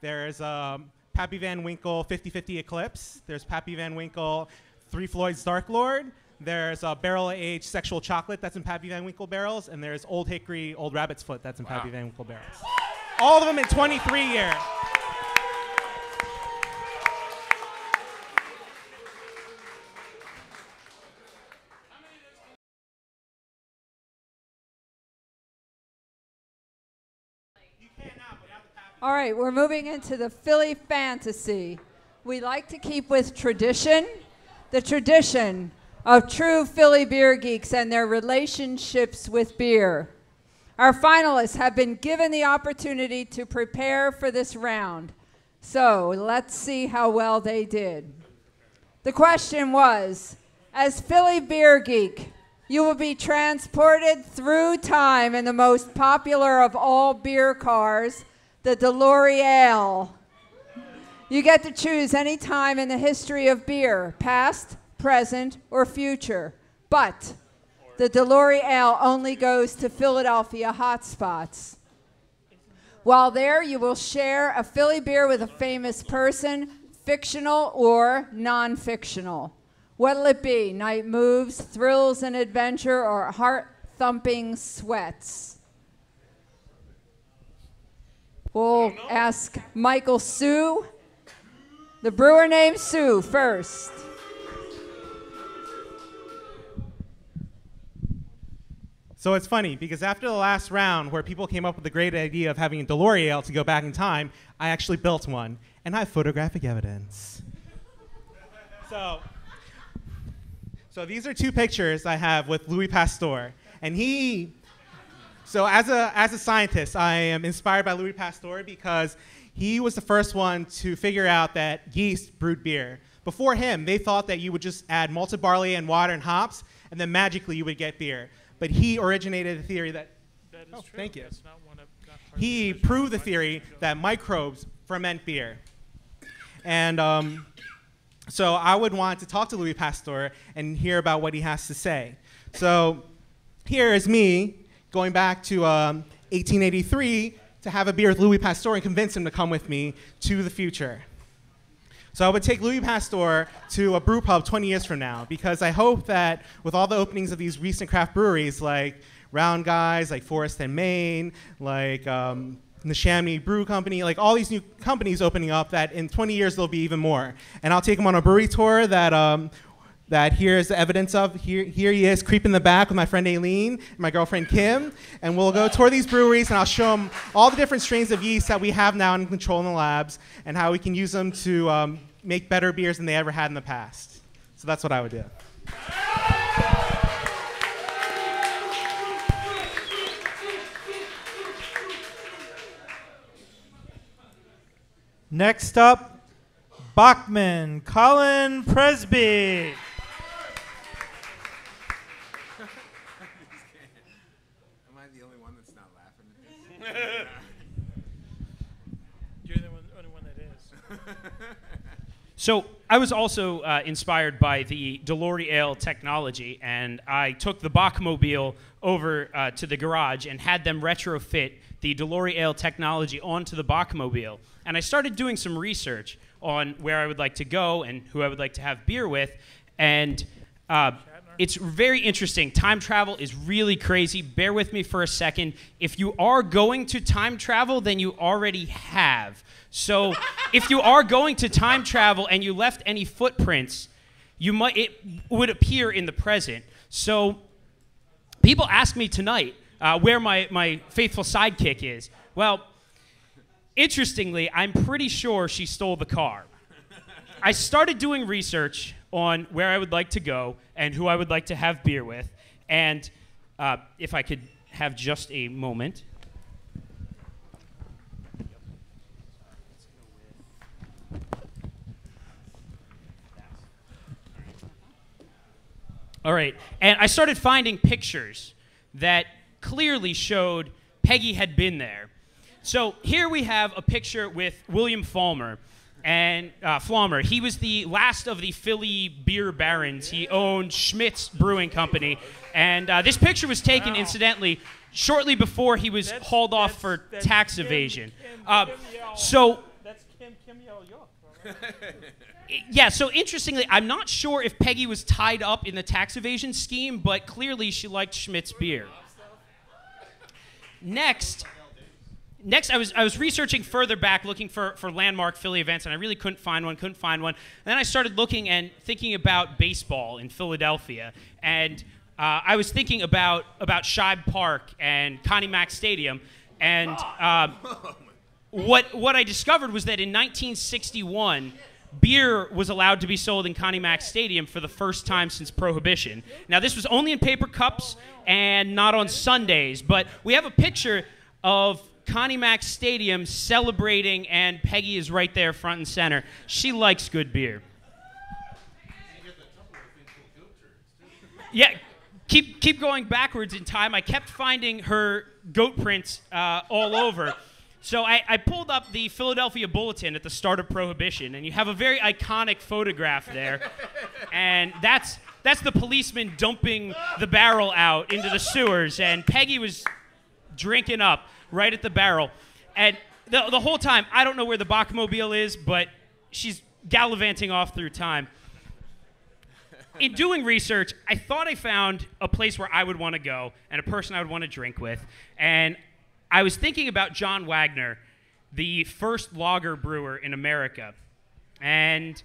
There's Pappy Van Winkle 50/50 Eclipse. There's Pappy Van Winkle 3 Floyd's Dark Lord. There's barrel-aged Sexual Chocolate that's in Pappy Van Winkle barrels. And there's Old Hickory Old Rabbit's Foot that's in Pappy Van Winkle barrels. All of them in 23 year. All right, we're moving into the Philly fantasy. We like to keep with tradition, the tradition of true Philly beer geeks and their relationships with beer. Our finalists have been given the opportunity to prepare for this round. So let's see how well they did. The question was, as Philly beer geek, you will be transported through time in the most popular of all beer cars, the DeLorean. You get to choose any time in the history of beer, past, present, or future. But the DeLorean only goes to Philadelphia hotspots. While there, you will share a Philly beer with a famous person, fictional or non-fictional. What'll it be? Night moves, thrills and adventure, or heart-thumping sweats? We'll ask Michael Sue, the brewer named Sue, first. So it's funny because after the last round where people came up with the great idea of having a DeLorean to go back in time, I actually built one, and I have photographic evidence. So these are 2 pictures I have with Louis Pasteur, and so as a scientist, I am inspired by Louis Pasteur because he was the first one to figure out that yeast brewed beer. Before him, they thought that you would just add malted barley and water and hops, and then magically you would get beer. But he originated the theory that, thank you. He proved the theory that microbes ferment beer. And so I would want to talk to Louis Pasteur and hear about what he has to say. So here is me going back to 1883 to have a beer with Louis Pasteur and convince him to come with me to the future. So I would take Louis Pasteur to a brew pub 20 years from now because I hope that with all the openings of these recent craft breweries like Round Guys, like Forest and Maine, like the Chamonix Brew Company, like all these new companies opening up, that in 20 years there'll be even more. And I'll take him on a brewery tour that here's the evidence of. Here he is creeping in the back with my friend Aileen and my girlfriend Kim, and we'll go tour these breweries and I'll show him all the different strains of yeast that we have now in control in the labs and how we can use them to make better beers than they ever had in the past. So that's what I would do. Next up, Bachman Colin Presby. Am I the only one that's not laughing? You're the only one that is. So I was also inspired by the DeLorean technology, and I took the Bachmobile over to the garage and had them retrofit the DeLorean technology onto the Bachmobile. And I started doing some research on where I would like to go and who I would like to have beer with. And it's very interesting. Time travel is really crazy. Bear with me for a second. If you are going to time travel, then you already have. So if you are going to time travel and you left any footprints, it would appear in the present. So people ask me tonight where my faithful sidekick is. Well, interestingly, I'm pretty sure she stole the car. I started doing research on where I would like to go and who I would like to have beer with. And if I could have just a moment. All right, and I started finding pictures that clearly showed Peggy had been there. So here we have a picture with William Flommer. And Flommer, he was the last of the Philly beer barons. He owned Schmidt's Brewing Company. And this picture was taken, incidentally, shortly before he was hauled off for tax evasion. So That's Kim Yo-Yo. yeah, so interestingly, I'm not sure if Peggy was tied up in the tax evasion scheme, but clearly she liked Schmidt's beer. Next, I was researching further back, looking for landmark Philly events, and I really couldn't find one. And then I started looking and thinking about baseball in Philadelphia, and I was thinking about Shibe Park and Connie Mack Stadium, and what I discovered was that in 1961, beer was allowed to be sold in Connie Mack Stadium for the first time since Prohibition. Now, this was only in paper cups and not on Sundays, but we have a picture of Connie Mack Stadium celebrating, and Peggy is right there front and center. She likes good beer. Yeah, keep going backwards in time. I kept finding her goat prints all over. So I pulled up the Philadelphia Bulletin at the start of Prohibition, and you have a very iconic photograph there. And that's the policeman dumping the barrel out into the sewers, and Peggy was drinking up right at the barrel. And the whole time, I don't know where the Bachmobile is, but she's gallivanting off through time. In doing research, I thought I found a place where I would want to go and a person I would want to drink with. And I was thinking about John Wagner, the first lager brewer in America. And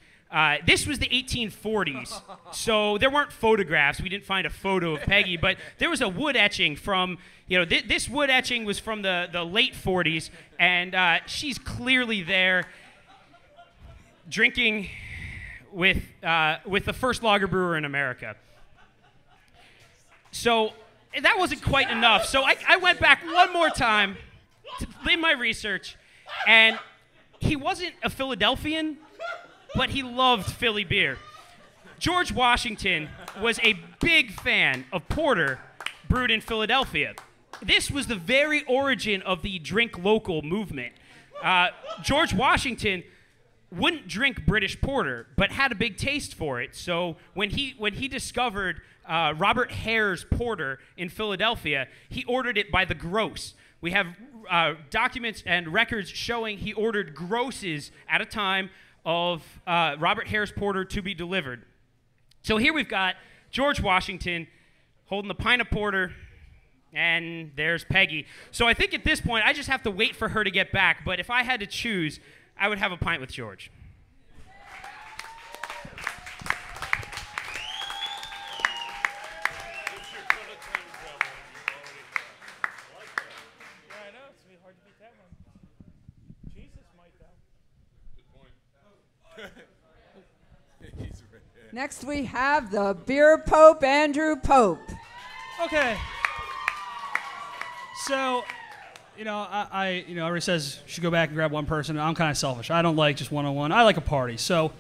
this was the 1840s, so there weren't photographs. We didn't find a photo of Peggy, but there was a wood etching from, this wood etching was from the late 40s, and she's clearly there drinking with the first lager brewer in America. So that wasn't quite enough. So I went back one more time in my research, and he wasn't a Philadelphian, but he loved Philly beer. George Washington was a big fan of porter brewed in Philadelphia. This was the very origin of the drink local movement. George Washington wouldn't drink British porter, but had a big taste for it. So when he discovered Robert Hare's porter in Philadelphia, he ordered it by the gross. We have documents and records showing he ordered grosses at a time of Robert Hare's porter to be delivered. So here we've got George Washington holding the pint of porter, and there's Peggy. So I think at this point, I just have to wait for her to get back, but if I had to choose, I would have a pint with George. Next we have the Beer Pope, Andrew Pope. Okay. So, Everybody says you should go back and grab one person. I'm kind of selfish. I don't like just one-on-one. I like a party. So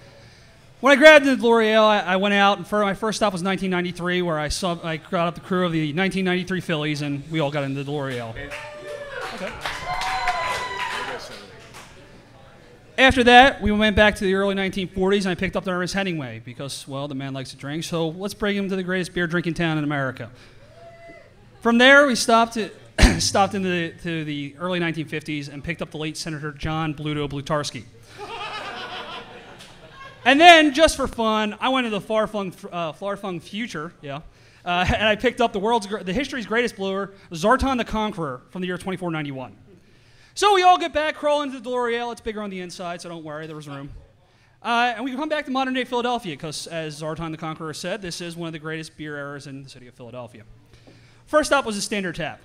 when I grabbed the L'Oreal, I went out, and my first stop was 1993, where I got up the crew of the 1993 Phillies, and we all got into the L'Oreal. Okay. After that, we went back to the early 1940s, and I picked up the Ernest Hemingway because, well, the man likes to drink, so let's bring him to the greatest beer-drinking town in America. From there, we stopped into the early 1950s and picked up the late Senator John Bluto Blutarski. And then, just for fun, I went to the far-flung future, and I picked up the history's greatest brewer, Zartan the Conqueror, from the year 2491. So we all get back, crawl into the L'Oreal. It's bigger on the inside, so don't worry, there was room. And we come back to modern-day Philadelphia, because as Zartan the Conqueror said, this is one of the greatest beer eras in the city of Philadelphia. First stop was the Standard Tap.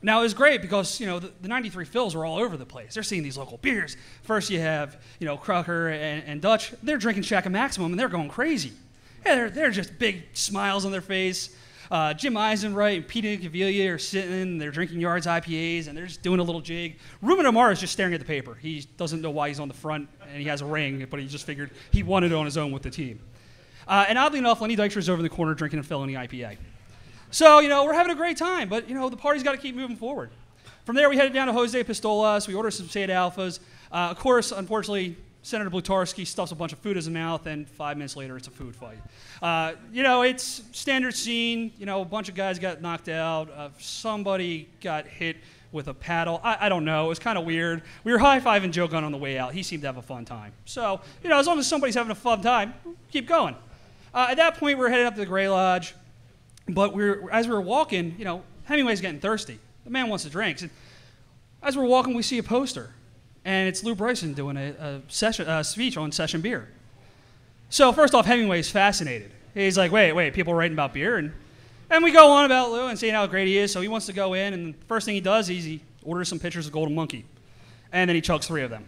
Now, it was great because, the 93 Phils were all over the place. They're seeing these local beers. First you have, Crocker and Dutch. They're drinking Shack and Maximum, and they're going crazy. Yeah, they're just big smiles on their face. Jim Eisenwright and Pete Incaviglia are sitting, they're drinking Yards IPAs, and they're just doing a little jig. Ruben Amar is just staring at the paper. He doesn't know why he's on the front, and he has a ring, but he just figured he wanted it on his own with the team. And oddly enough, Lenny Dykstra's over in the corner drinking a felony IPA. So, we're having a great time, but, the party's got to keep moving forward. From there, we headed down to Jose Pistolas. We ordered some Sade Alphas. Of course, unfortunately, Senator Blutarski stuffs a bunch of food in his mouth, and 5 minutes later, it's a food fight. It's standard scene. A bunch of guys got knocked out. Somebody got hit with a paddle. I don't know. It was kind of weird. We were high-fiving Joe Gunn on the way out. He seemed to have a fun time. So, as long as somebody's having a fun time, keep going. At that point, we're headed up to the Gray Lodge. But as we were walking, Hemingway's getting thirsty. The man wants to drink. And as we're walking, we see a poster. And it's Lou Bryson doing a speech on session beer. So first off, Hemingway's fascinated. He's like, wait, people writing about beer? And we go on about Lou and saying how great he is. So he wants to go in, and the first thing he does is he orders some pictures of Golden Monkey. And then he chugs 3 of them.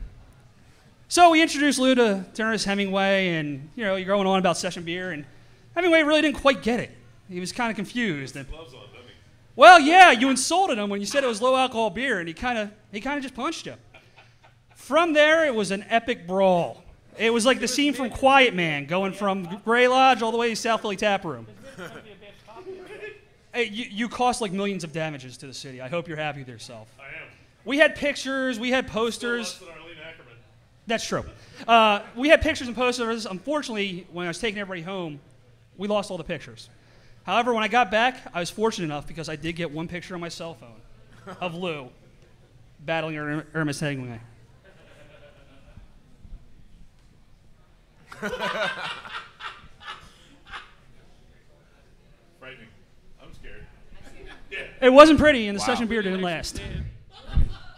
So we introduced Lou to Ernest Hemingway, and, you're going on about session beer. And Hemingway really didn't quite get it. He was kind of confused. Well, yeah, you insulted him when you said it was low-alcohol beer, and he kind of just punched you. From there, it was an epic brawl. It was like the scene from Quiet Man, going from Gray Lodge all the way to South Philly Tap Room. Hey, you cost like millions of damages to the city. I hope you're happy with yourself. I am. We had pictures. We had posters. Still less than Arlene Ackerman. That's true. We had pictures and posters. Unfortunately, when I was taking everybody home, we lost all the pictures. However, when I got back, I was fortunate enough because I did get one picture on my cell phone of Lou battling Ernest Hemingway. Frightening. I'm scared. Yeah. It wasn't pretty, and the session beer didn't last.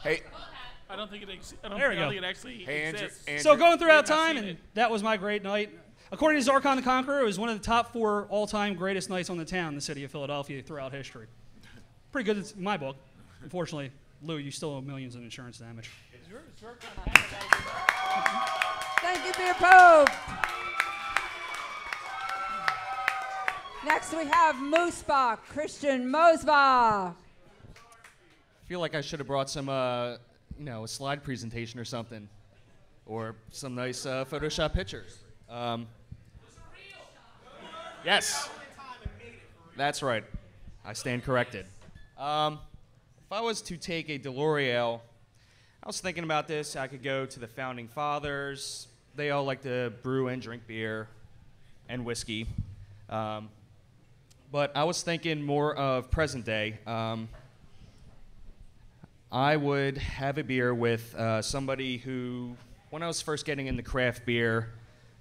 Hey. I don't think it actually exists. Andrew, so going throughout time, and that was my great night. According to Zartan the Conqueror, it was one of the top 4 all-time greatest nights on the town in the city of Philadelphia throughout history. Pretty good in my book. Unfortunately, Lou, you still owe millions in insurance damage. Thank you, Beer Pope. Next we have Moosebach, Christian Mosbach. I feel like I should have brought some, a slide presentation or something, or some nice Photoshop pictures. Yes, that's right. I stand corrected. If I was to take a DeLoreal, I was thinking about this. I could go to the Founding Fathers. They all like to brew and drink beer and whiskey. But I was thinking more of present day. I would have a beer with somebody who, when I was first getting into craft beer,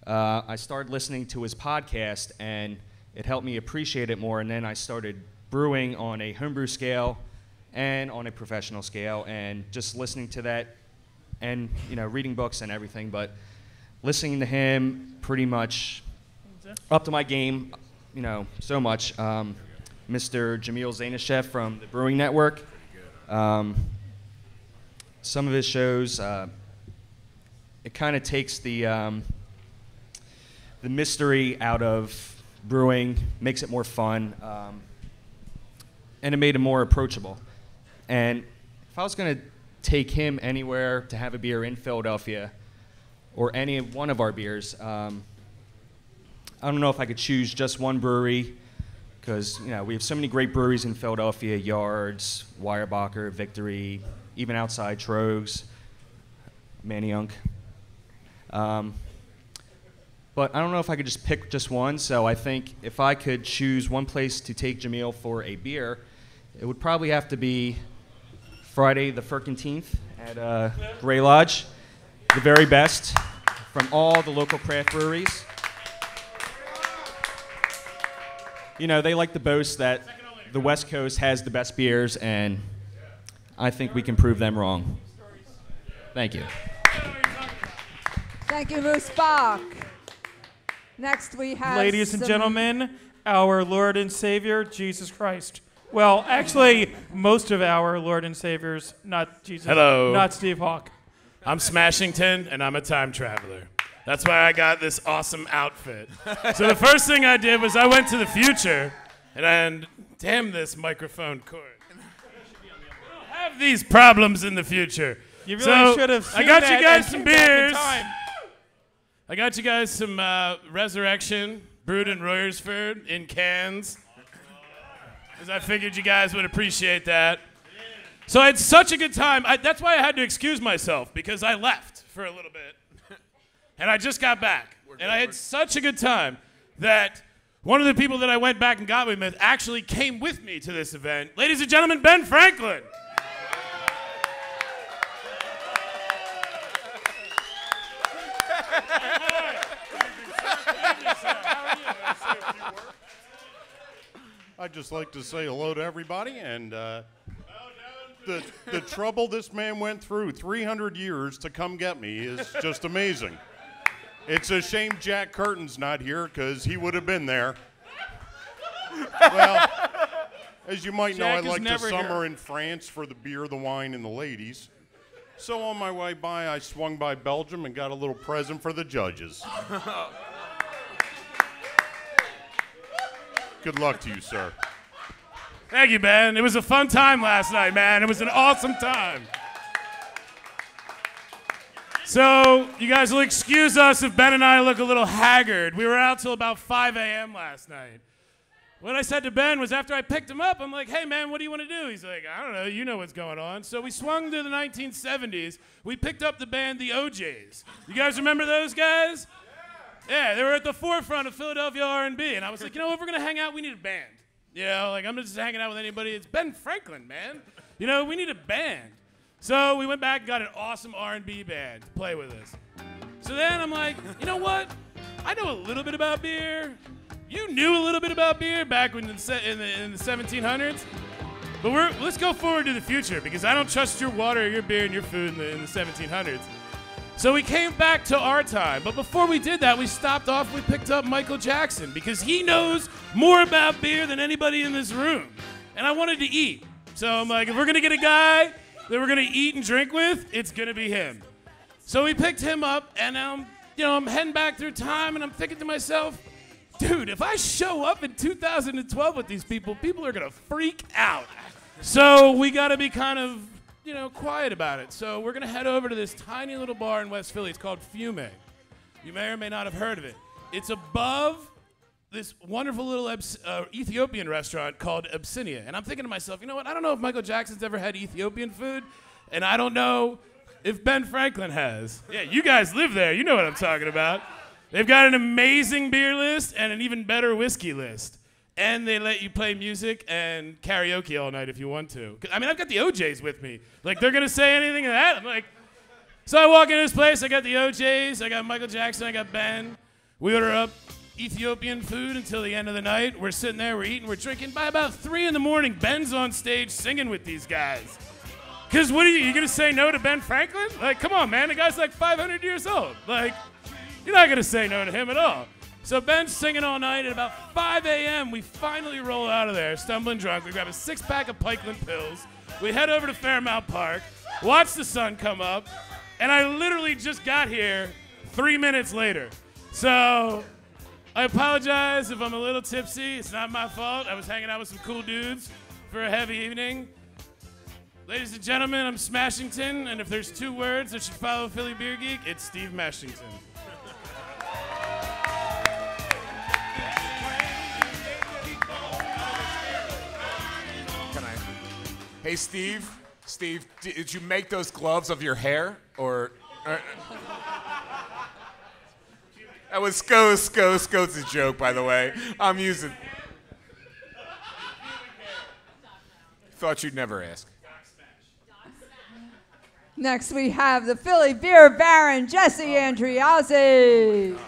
I started listening to his podcast, and it helped me appreciate it more. And then I started brewing on a homebrew scale and on a professional scale, and just listening to that, and reading books and everything. But listening to him pretty much up to my game, so much. Mr. Jamil Zainashev from the Brewing Network. Some of his shows, it kind of takes the mystery out of brewing, makes it more fun, and it made it more approachable. And if if I was going to take him anywhere to have a beer in Philadelphia, or any one of our beers, I don't know if I could choose just one brewery, because we have so many great breweries in Philadelphia: Yards, Weyerbacher, Victory, even outside Trogs, Manayunk. But I don't know if I could just pick just one, so I think if I could choose one place to take Jameel for a beer, it would probably have to be Friday the 13th at Gray Lodge, the very best from all the local craft breweries. They like to boast that the West Coast has the best beers, and I think we can prove them wrong. Thank you. Thank you, Moose Bach. Next we have Ladies and gentlemen, our Lord and Savior, Jesus Christ. Well, actually, most of our Lord and Saviors, not Jesus. Hello. Not Steve Hawk. I'm Smashington, and I'm a time traveler. That's why I got this awesome outfit. So the first thing I did was I went to the future, and damn this microphone cord. We'll have these problems in the future. You really should have seen I got that you guys and some came back in beers. time. I got you guys some Resurrection brewed in Royersford in cans, because I figured you guys would appreciate that. So I had such a good time. That's why I had to excuse myself, because I left for a little bit. And I just got back. And I had such a good time that one of the people that I went back and got with actually came with me to this event. Ladies and gentlemen, Ben Franklin. I'd just like to say hello to everybody, and the trouble this man went through, 300 years to come get me, is just amazing. It's a shame Jack Curtin's not here, because he would have been there. Well, as you might know, I like to summer in France for the beer, the wine, and the ladies. So on my way by, I swung by Belgium and got a little present for the judges. Good luck to you, sir. Thank you, Ben. It was a fun time last night, man. It was an awesome time. So, you guys will excuse us if Ben and I look a little haggard. We were out till about 5 a.m. last night. What I said to Ben was, after I picked him up, I'm like, hey, man, what do you want to do? He's like, I don't know. You know what's going on. So we swung to the 1970s. We picked up the band The OJs. You guys remember those guys? Yeah, they were at the forefront of Philadelphia R&B. And I was like, you know, if we're going to hang out, we need a band. You know, like, I'm not just hanging out with anybody. It's Ben Franklin, man. You know, we need a band. So we went back and got an awesome R&B band to play with us. So then I'm like, you know what? I know a little bit about beer. You knew a little bit about beer back when in the 1700s. But let's go forward to the future, because I don't trust your water or your beer and your food in the 1700s. So we came back to our time. But before we did that, we stopped off. We picked up Michael Jackson, because he knows more about beer than anybody in this room. And I wanted to eat. So I'm like, if we're going to get a guy that we're going to eat and drink with, it's going to be him. So we picked him up, and I'm heading back through time, and I'm thinking to myself, dude, if I show up in 2012 with these people, people are going to freak out. So we got to be kind of, quiet about it. So we're going to head over to this tiny little bar in West Philly. It's called Fume. You may or may not have heard of it. It's above this wonderful little Ethiopian restaurant called Abyssinia. And I'm thinking to myself, you know what? I don't know if Michael Jackson's ever had Ethiopian food, and I don't know if Ben Franklin has. Yeah, you guys live there. You know what I'm talking about. They've got an amazing beer list and an even better whiskey list. And they let you play music and karaoke all night if you want to. I mean, I've got the OJs with me. Like, they're going to say anything to that? I'm like, so I walk into this place. I got the OJs. I got Michael Jackson. I got Ben. We order up Ethiopian food until the end of the night. We're sitting there. We're eating. We're drinking. By about 3 in the morning, Ben's on stage singing with these guys. Because what are you going to say no to Ben Franklin? Like, come on, man. The guy's like 500 years old. Like, you're not going to say no to him at all. So Ben's singing all night. At about 5 a.m., we finally roll out of there, stumbling drunk. We grab a 6-pack of Pikeland pills. We head over to Fairmount Park, watch the sun come up, and I literally just got here 3 minutes later. So I apologize if I'm a little tipsy. It's not my fault. I was hanging out with some cool dudes for a heavy evening. Ladies and gentlemen, I'm Smashington, and if there's 2 words that should follow Philly Beer Geek, it's Steve Mashington. Can I? Hey, Steve. Steve, did you make those gloves of your hair, or? That was Scott's joke, by the way. I'm using. Thought you'd never ask. Next, we have the Philly Beer Baron, Jesse Andriazzi.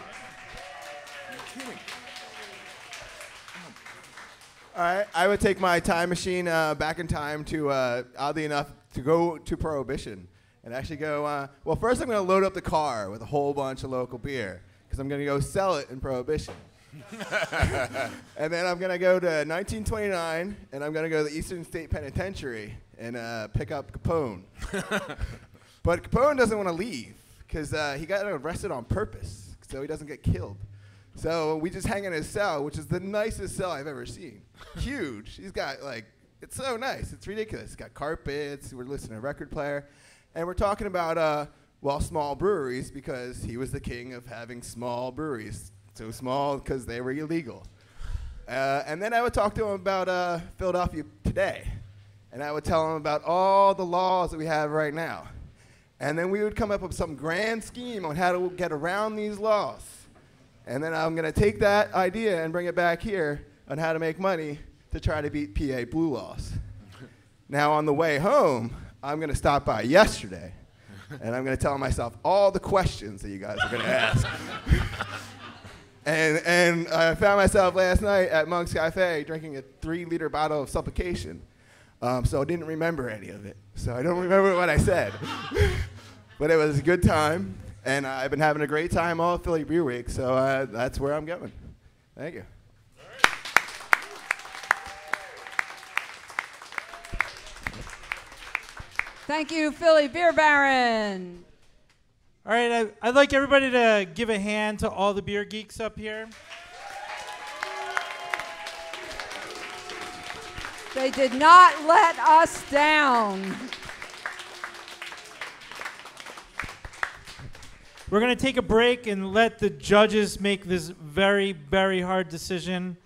All right, I would take my time machine back in time to, oddly enough, to go to Prohibition and actually go, well, first I'm going to load up the car with a whole bunch of local beer because I'm going to go sell it in Prohibition. And then I'm going to go to 1929 and I'm going to go to the Eastern State Penitentiary and pick up Capone. But Capone doesn't want to leave because he got arrested on purpose so he doesn't get killed. So we just hang in his cell, which is the nicest cell I've ever seen. Huge. He's got, like, it's so nice. It's ridiculous. He's got carpets. We're listening to a record player. And we're talking about, well, small breweries because he was the king of having small breweries. So small because they were illegal. And then I would talk to him about Philadelphia today. And I would tell him about all the laws that we have right now. And then we would come up with some grand scheme on how to get around these laws. And then I'm going to take that idea and bring it back here on how to make money to try to beat PA blue laws. Now, on the way home, I'm going to stop by yesterday, and I'm going to tell myself all the questions that you guys are going to ask. And I found myself last night at Monk's Cafe drinking a 3-liter bottle of Supplication. So I didn't remember any of it. So I don't remember what I said. But it was a good time. And I've been having a great time all Philly Beer Week, so that's where I'm going. Thank you. Thank you, Philly Beer Baron. All right, I'd like everybody to give a hand to all the beer geeks up here. They did not let us down. We're going to take a break and let the judges make this very, very hard decision.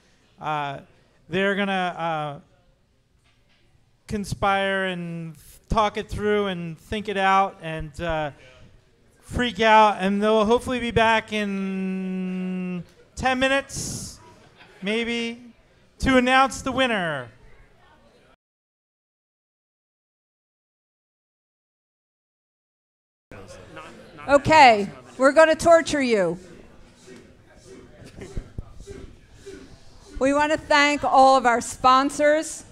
They're going to conspire and talk it through and think it out and freak out. And they'll hopefully be back in 10 minutes, maybe, to announce the winner. Okay, we're going to torture you. We want to thank all of our sponsors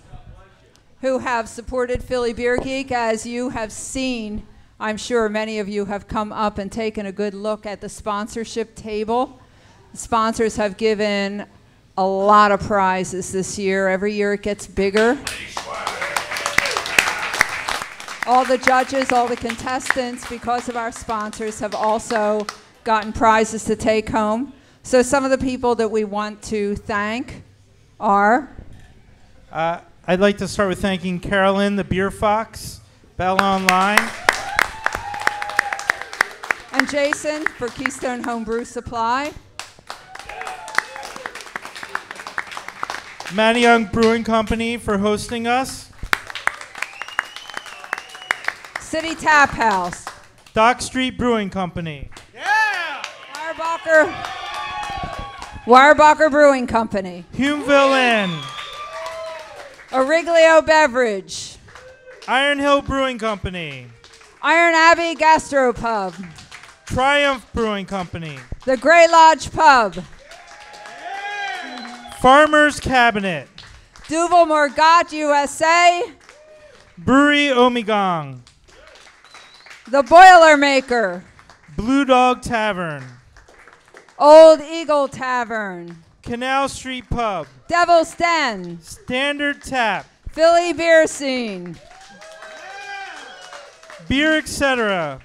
who have supported Philly Beer Geek. As you have seen, I'm sure many of you have come up and taken a good look at the sponsorship table. The sponsors have given a lot of prizes this year. Every year it gets bigger. All the judges, all the contestants, because of our sponsors, have also gotten prizes to take home. So some of the people that we want to thank are... I'd like to start with thanking Carolyn, the Beer Fox, Bella Online. And Jason for Keystone Homebrew Supply. Manayunk Brewing Company for hosting us. City Tap House. Dock Street Brewing Company. Yeah! Weyerbacher Brewing Company. Humeville Inn. Origlio Beverage. Iron Hill Brewing Company. Iron Abbey Gastropub. Triumph Brewing Company. The Grey Lodge Pub. Farmer's Cabinet. Duvel Morgat USA. Brewery Omegong. The Boilermaker. Blue Dog Tavern. Old Eagle Tavern. Canal Street Pub. Devil's Den. Standard Tap. Philly Beer Scene. Beer Etc.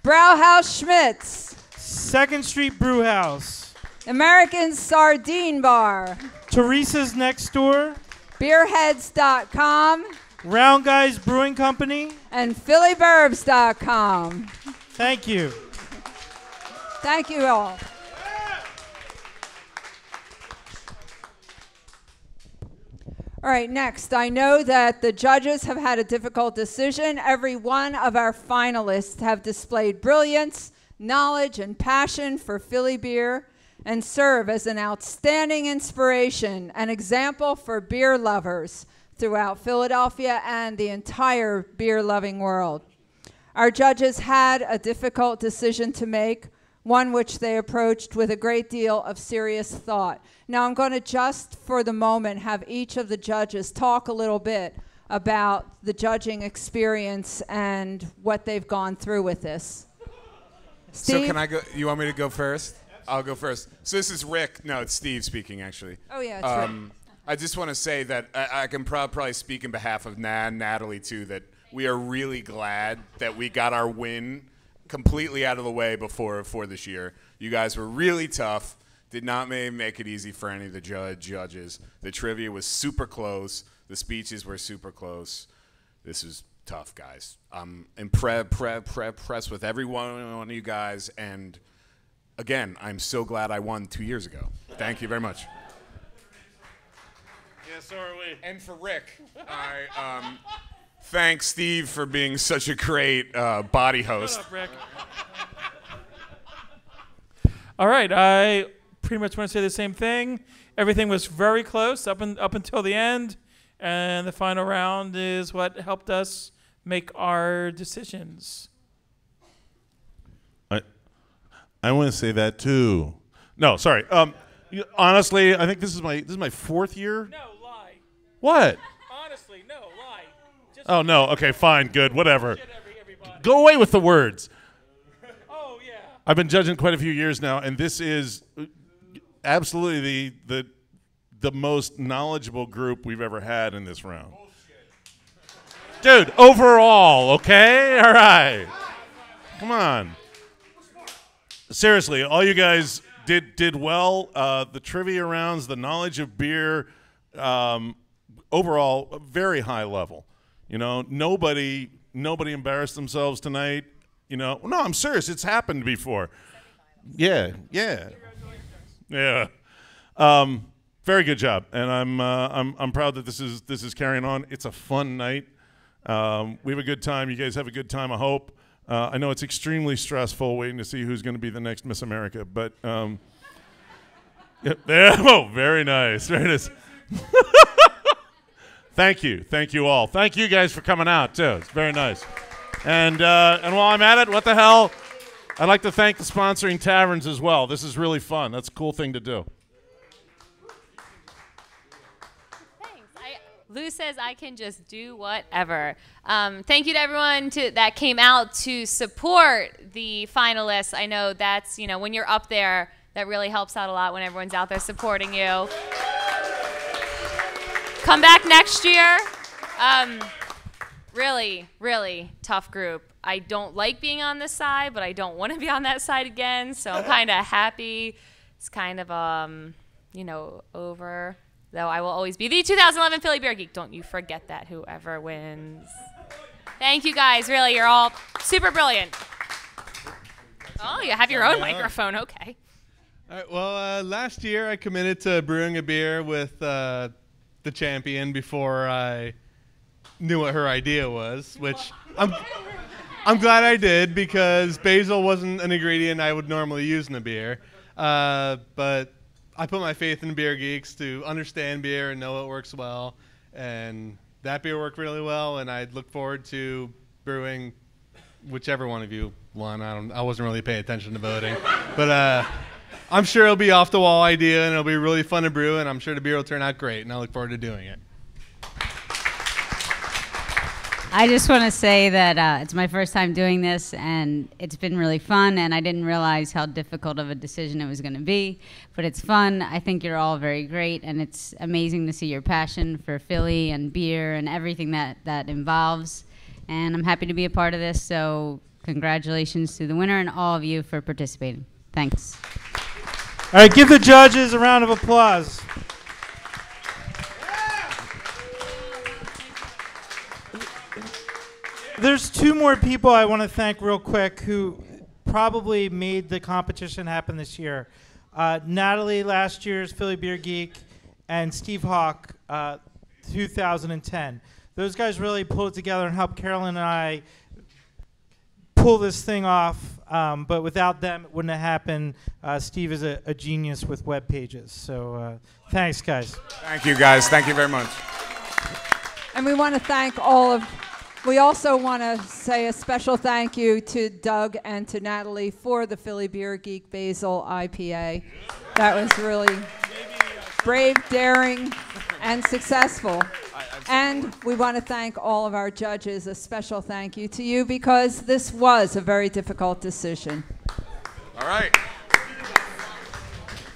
Brauhaus Schmitz. 2nd Street Brew House. American Sardine Bar. Teresa's Next Door. Beerheads.com. Round Guys Brewing Company, and PhillyBurbs.com. Thank you. Thank you all. All right, next, I know that the judges have had a difficult decision. Every one of our finalists have displayed brilliance, knowledge, and passion for Philly beer and serve as an outstanding inspiration and example for beer lovers throughout Philadelphia and the entire beer-loving world. Our judges had a difficult decision to make, one which they approached with a great deal of serious thought. Now I'm going to just for the moment have each of the judges talk a little bit about the judging experience and what they've gone through with this. Steve? So can I go? You want me to go first? I'll go first. So this is Rick. No, it's Steve speaking, actually. Oh, yeah, it's Rick. I just want to say that I can probably speak in behalf of Natalie, too, that we are really glad that we got our win completely out of the way before this year. You guys were really tough. Did not make it easy for any of the judges. The trivia was super close. The speeches were super close. This was tough, guys. I'm impressed with every one of you guys. And, again, I'm so glad I won 2 years ago. Thank you very much. Yes, so are we. And for Rick, I thanks Steve for being such a great body host. Shut up, Rick. All right, I pretty much want to say the same thing. Everything was very close up until the end, and the final round is what helped us make our decisions. I want to say that too. No, sorry. Honestly, I think this is my fourth year. No, lie. What? Honestly, no, lie. Just Oh no. Okay, fine, good, whatever. Go away with the words. Oh yeah. I've been judging quite a few years now, and this is absolutely the most knowledgeable group we've ever had in this round. Dude, overall, okay? All right. Come on. Seriously, all you guys did well. The trivia rounds, the knowledge of beer, overall, a very high level. You know, nobody embarrassed themselves tonight. You know, no, I'm serious. It's happened before. Yeah. Very good job, and I'm proud that this is carrying on. It's a fun night. We have a good time. You guys have a good time, I hope. I know it's extremely stressful waiting to see who's going to be the next Miss America, but very nice. Very nice. Thank you all. Thank you guys for coming out too. It's very nice. And while I'm at it, what the hell? I'd like to thank the sponsoring taverns as well. This is really fun. That's a cool thing to do. Lou says I can just do whatever. Thank you to everyone that came out to support the finalists. I know that's, when you're up there, that really helps out a lot when everyone's out there supporting you. Come back next year. Really, really tough group. I don't like being on this side, but I don't want to be on that side again, so I'm kind of happy. It's kind of, over. Though I will always be the 2011 Philly Beer Geek. Don't you forget that, whoever wins. Thank you guys. Really, you're all super brilliant. Oh, you have your own microphone. Okay. All right, well, last year I committed to brewing a beer with the champion before I knew what her idea was, which I'm glad I did because basil wasn't an ingredient I would normally use in a beer. But I put my faith in Beer Geeks to understand beer and know it works well, and that beer worked really well, and I look forward to brewing whichever one of you won. I wasn't really paying attention to voting, but I'm sure it'll be off the wall idea, and it'll be really fun to brew, and I'm sure the beer will turn out great, and I look forward to doing it. I just want to say that it's my first time doing this, and it's been really fun, and I didn't realize how difficult of a decision it was going to be, but it's fun. I think you're all very great, and it's amazing to see your passion for Philly and beer and everything that involves, and I'm happy to be a part of this, so congratulations to the winner and all of you for participating. Thanks. All right, give the judges a round of applause. There's two more people I want to thank real quick who probably made the competition happen this year. Natalie, last year's Philly Beer Geek, and Steve Hawk, 2010. Those guys really pulled it together and helped Carolyn and I pull this thing off. But without them, it wouldn't have happened. Steve is a genius with web pages. So thanks, guys. Thank you, guys. Thank you very much. And we want to thank all of. We also want to say a special thank you to Doug and to Natalie for the Philly Beer Geek Basil IPA. That was really brave, daring, and successful. And we want to thank all of our judges. A special thank you to you because this was a very difficult decision. All right.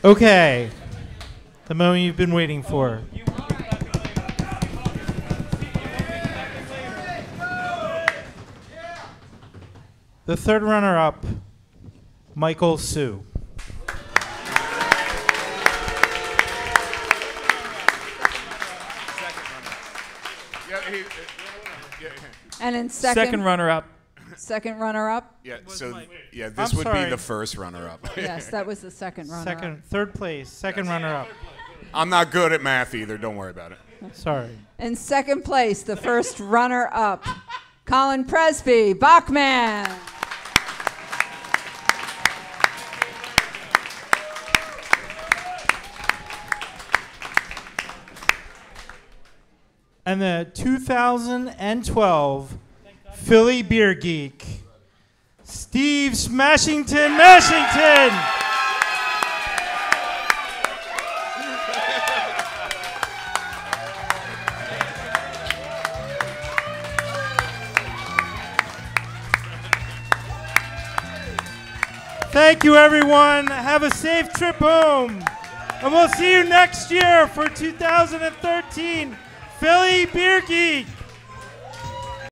Okay. The moment you've been waiting for. The third runner-up, Michael Sue. And in second runner-up. Second runner-up. Yeah. This would be the first runner-up. Yes, that was the second runner-up. Third place, second runner-up. I'm not good at math either. Don't worry about it. Sorry. In second place, the first runner-up, Colin Presby, Bachman. And the 2012 Philly Beer Geek, Steve Smashington Mashington. Thank you, everyone. Have a safe trip home. And we'll see you next year for 2013 Philly Beer Geek.